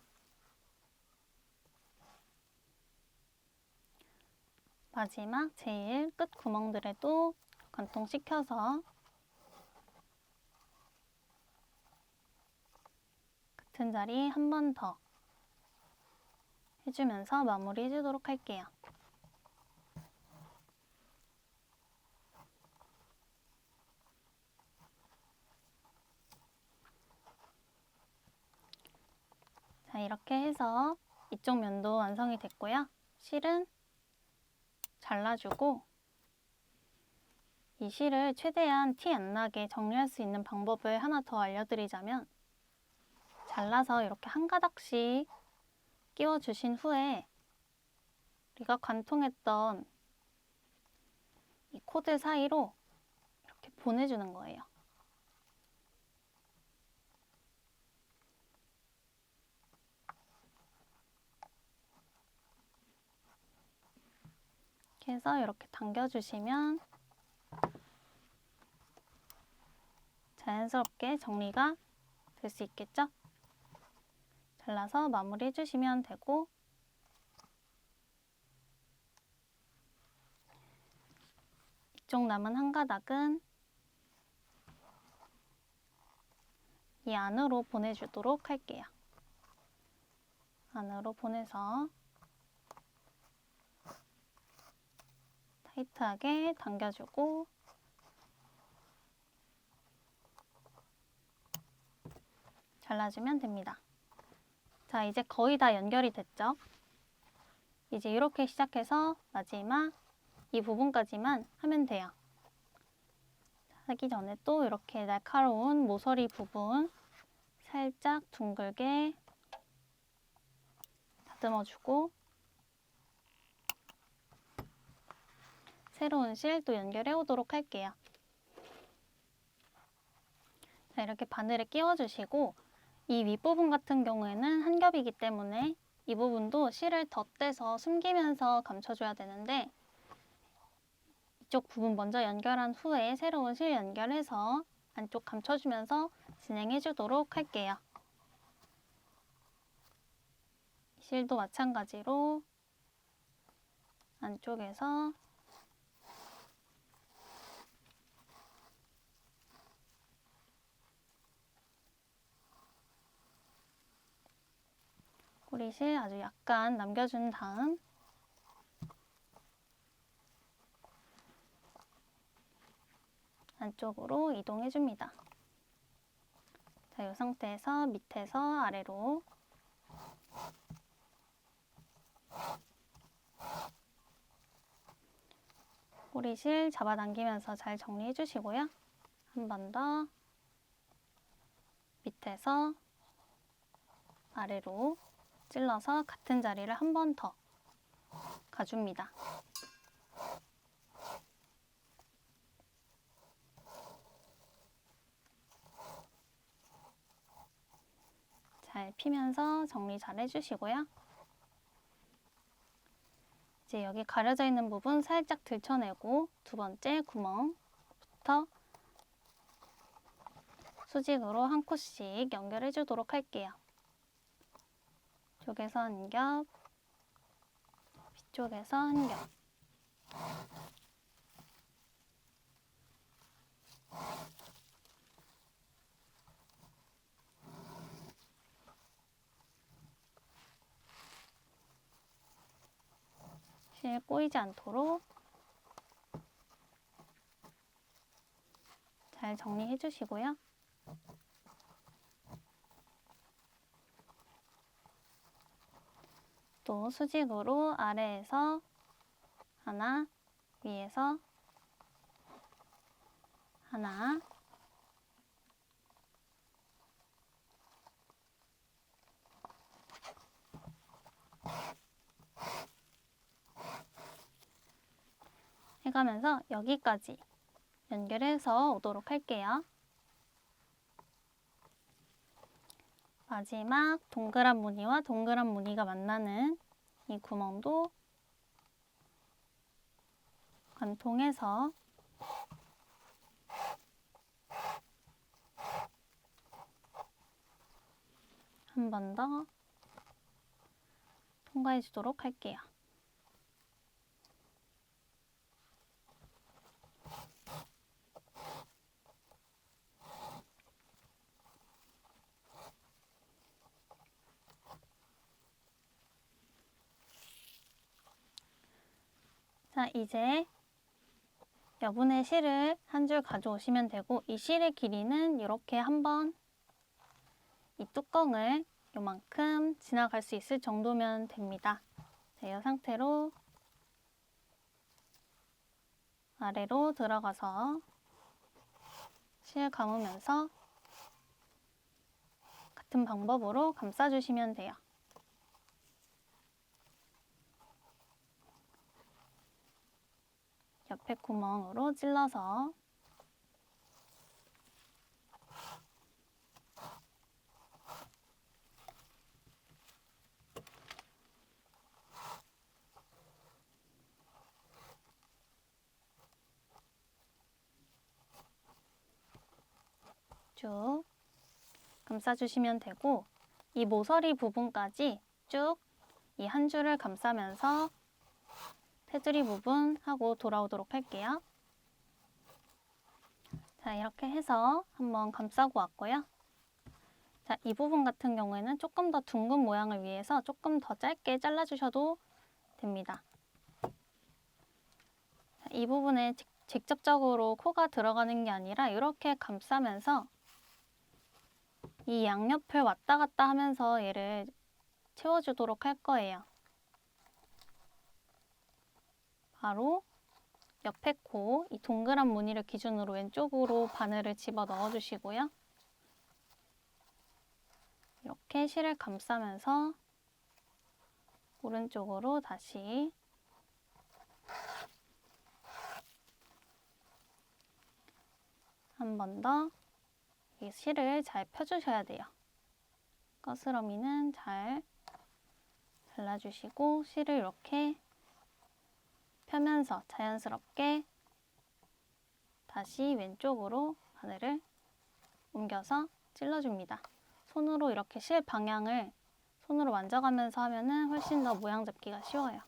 마지막 제일 끝 구멍들에도 관통시켜서 같은 자리 한 번 더 해주면서 마무리 해주도록 할게요. 자, 이렇게 해서 이쪽 면도 완성이 됐고요. 실은 잘라주고 이 실을 최대한 티 안 나게 정리할 수 있는 방법을 하나 더 알려드리자면 잘라서 이렇게 한 가닥씩 끼워주신 후에 우리가 관통했던 이 코드 사이로 이렇게 보내주는 거예요. 이렇게 해서 이렇게 당겨주시면 자연스럽게 정리가 될 수 있겠죠? 잘라서 마무리 해주시면 되고 이쪽 남은 한 가닥은 이 안으로 보내주도록 할게요. 안으로 보내서 타이트하게 당겨주고 잘라주면 됩니다. 자, 이제 거의 다 연결이 됐죠? 이제 이렇게 시작해서 마지막 이 부분까지만 하면 돼요. 하기 전에 또 이렇게 날카로운 모서리 부분 살짝 둥글게 다듬어주고 새로운 실 또 연결해 오도록 할게요. 자, 이렇게 바늘에 끼워주시고 이 윗부분 같은 경우에는 한 겹이기 때문에 이 부분도 실을 덧대서 숨기면서 감춰줘야 되는데 이쪽 부분 먼저 연결한 후에 새로운 실 연결해서 안쪽 감춰주면서 진행해 주도록 할게요. 실도 마찬가지로 안쪽에서 꼬리실 아주 약간 남겨준 다음 안쪽으로 이동해 줍니다. 자, 이 상태에서 밑에서 아래로 꼬리실 잡아당기면서 잘 정리해 주시고요. 한 번 더 밑에서 아래로 찔러서 같은 자리를 한 번 더 가줍니다. 잘 피면서 정리 잘 해주시고요. 이제 여기 가려져 있는 부분 살짝 들쳐내고 두 번째 구멍부터 수직으로 한 코씩 연결해 주도록 할게요. 이쪽에서 한 겹, 뒤쪽에서 한 겹. 실 꼬이지 않도록 잘 정리해 주시고요. 또 수직으로 아래에서 하나, 위에서 하나, 해가면서 여기까지 연결해서 오도록 할게요. 마지막 동그란 무늬와 동그란 무늬가 만나는 이 구멍도 관통해서 한 번 더 통과해 주도록 할게요. 자, 이제 여분의 실을 한 줄 가져오시면 되고, 이 실의 길이는 이렇게 한번 이 뚜껑을 요만큼 지나갈 수 있을 정도면 됩니다. 자, 이 상태로 아래로 들어가서 실 감으면서 같은 방법으로 감싸주시면 돼요. 옆에 구멍으로 찔러서 쭉 감싸주시면 되고, 이 모서리 부분까지 쭉 이 한 줄을 감싸면서 테두리 부분 하고 돌아오도록 할게요. 자, 이렇게 해서 한번 감싸고 왔고요. 자, 이 부분 같은 경우에는 조금 더 둥근 모양을 위해서 조금 더 짧게 잘라주셔도 됩니다. 자, 이 부분에 직접적으로 코가 들어가는 게 아니라 이렇게 감싸면서 이 양옆을 왔다 갔다 하면서 얘를 채워주도록 할 거예요. 바로 옆에 코, 이 동그란 무늬를 기준으로 왼쪽으로 바늘을 집어 넣어주시고요. 이렇게 실을 감싸면서 오른쪽으로 다시 한 번 더 이 실을 잘 펴주셔야 돼요. 거스러미는 잘 잘라주시고 실을 이렇게 펴면서 자연스럽게 다시 왼쪽으로 바늘을 옮겨서 찔러줍니다. 손으로 이렇게 실 방향을 손으로 만져가면서 하면은 훨씬 더 모양 잡기가 쉬워요.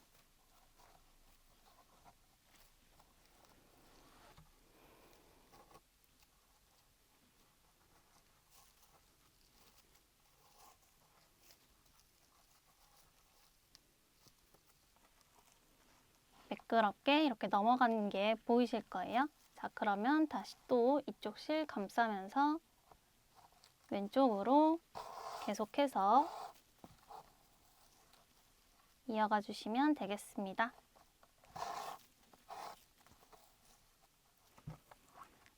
매끄럽게 이렇게 넘어가는 게 보이실 거예요. 자, 그러면 다시 또 이쪽 실 감싸면서 왼쪽으로 계속해서 이어가 주시면 되겠습니다.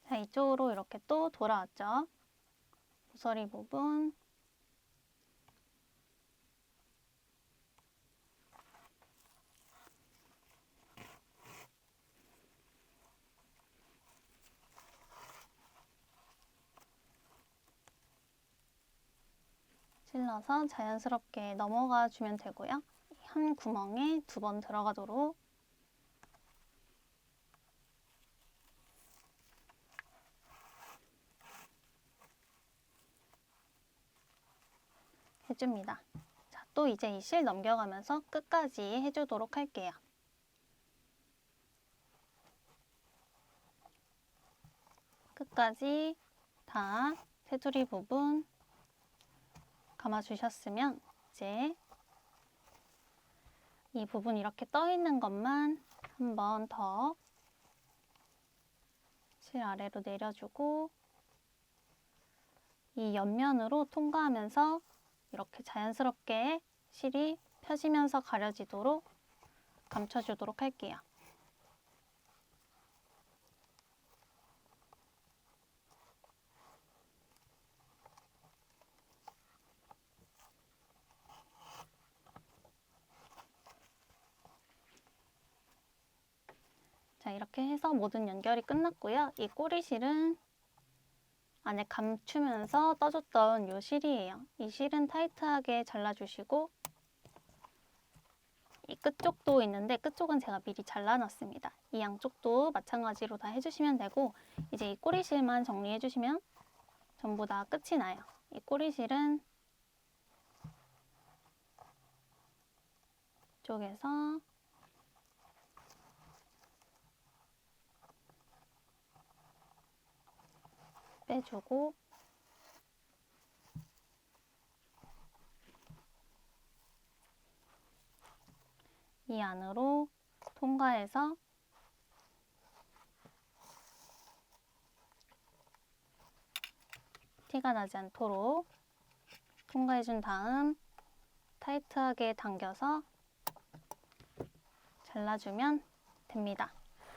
자, 이쪽으로 이렇게 또 돌아왔죠. 모서리 부분 찔러서 자연스럽게 넘어가 주면 되고요. 한 구멍에 2번 들어가도록 해줍니다. 자, 또 이제 이 실 넘겨가면서 끝까지 해주도록 할게요. 끝까지 다 테두리 부분 감아주셨으면 이제 이 부분 이렇게 떠 있는 것만 한 번 더 실 아래로 내려주고 이 옆면으로 통과하면서 이렇게 자연스럽게 실이 펴지면서 가려지도록 감춰주도록 할게요. 자, 이렇게 해서 모든 연결이 끝났고요. 이 꼬리실은 안에 감추면서 떠줬던 이 실이에요. 이 실은 타이트하게 잘라주시고 이 끝쪽도 있는데 끝쪽은 제가 미리 잘라놨습니다. 이 양쪽도 마찬가지로 다 해주시면 되고 이제 이 꼬리실만 정리해주시면 전부 다 끝이 나요. 이 꼬리실은 안쪽에서 빼주고 이 안으로 통과해서 티가 나지 않도록 통과해준 다음 타이트하게 당겨서 잘라주면 됩니다.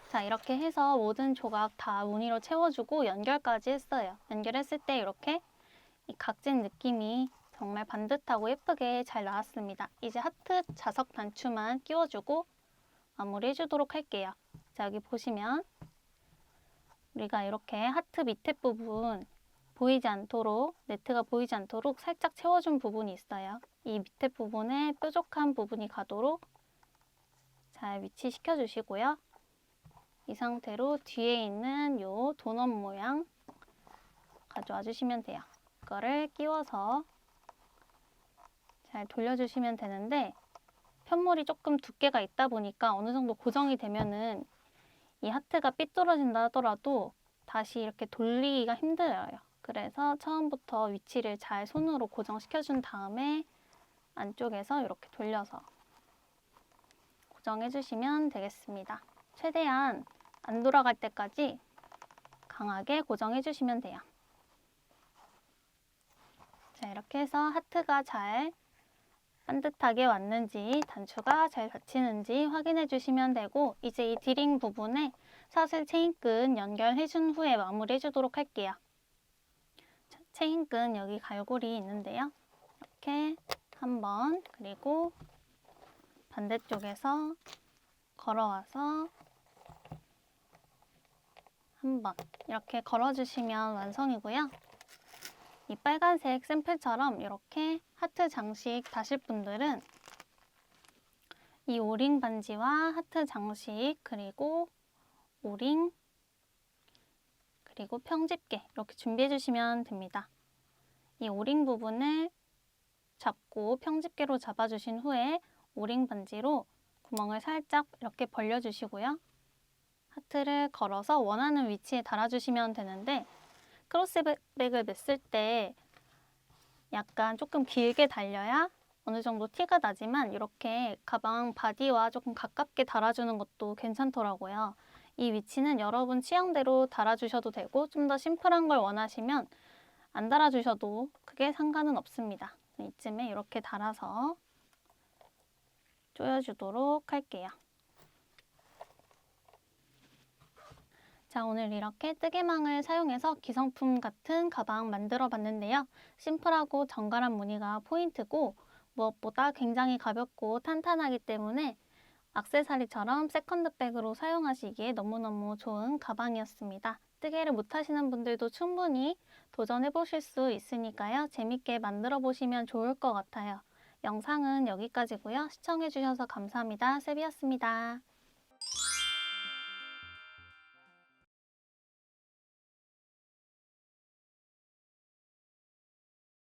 자, 이렇게 해서 모든 조각 다 무늬로 채워주고 연결까지 했어요. 연결했을 때 이렇게 이 각진 느낌이 정말 반듯하고 예쁘게 잘 나왔습니다. 이제 하트 자석 단추만 끼워주고 마무리 해주도록 할게요. 자, 여기 보시면 우리가 이렇게 하트 밑에 부분 보이지 않도록, 네트가 보이지 않도록 살짝 채워준 부분이 있어요. 이 밑에 부분에 뾰족한 부분이 가도록 잘 위치시켜 주시고요. 이 상태로 뒤에 있는 요 도넛 모양 가져와 주시면 돼요. 이거를 끼워서 잘 돌려주시면 되는데 편물이 조금 두께가 있다 보니까 어느 정도 고정이 되면은 이 하트가 삐뚤어진다 하더라도 다시 이렇게 돌리기가 힘들어요. 그래서 처음부터 위치를 잘 손으로 고정시켜준 다음에 안쪽에서 이렇게 돌려서 고정해주시면 되겠습니다. 최대한 안 돌아갈 때까지 강하게 고정해주시면 돼요. 자, 이렇게 해서 하트가 잘 반듯하게 왔는지 단추가 잘 닫히는지 확인해 주시면 되고 이제 이 디링 부분에 사슬 체인끈 연결해 준 후에 마무리 해주도록 할게요. 자, 체인끈 여기 갈고리 있는데요. 이렇게 한번 그리고 반대쪽에서 걸어와서 한번 이렇게 걸어주시면 완성이고요. 이 빨간색 샘플처럼 이렇게 하트 장식 다실 분들은 이 오링 반지와 하트 장식 그리고 오링 그리고 평집게 이렇게 준비해 주시면 됩니다. 이 오링 부분을 잡고 평집게로 잡아주신 후에 오링 반지로 구멍을 살짝 이렇게 벌려주시고요. 하트를 걸어서 원하는 위치에 달아주시면 되는데 크로스백을 맸을 때 약간 조금 길게 달려야 어느 정도 티가 나지만 이렇게 가방 바디와 조금 가깝게 달아주는 것도 괜찮더라고요. 이 위치는 여러분 취향대로 달아주셔도 되고 좀 더 심플한 걸 원하시면 안 달아주셔도 크게 상관은 없습니다. 이쯤에 이렇게 달아서 조여주도록 할게요. 자, 오늘 이렇게 뜨개망을 사용해서 기성품 같은 가방 만들어 봤는데요. 심플하고 정갈한 무늬가 포인트고 무엇보다 굉장히 가볍고 탄탄하기 때문에 액세서리처럼 세컨드백으로 사용하시기에 너무너무 좋은 가방이었습니다. 뜨개를 못하시는 분들도 충분히 도전해 보실 수 있으니까요. 재밌게 만들어 보시면 좋을 것 같아요. 영상은 여기까지고요. 시청해 주셔서 감사합니다. 세비였습니다.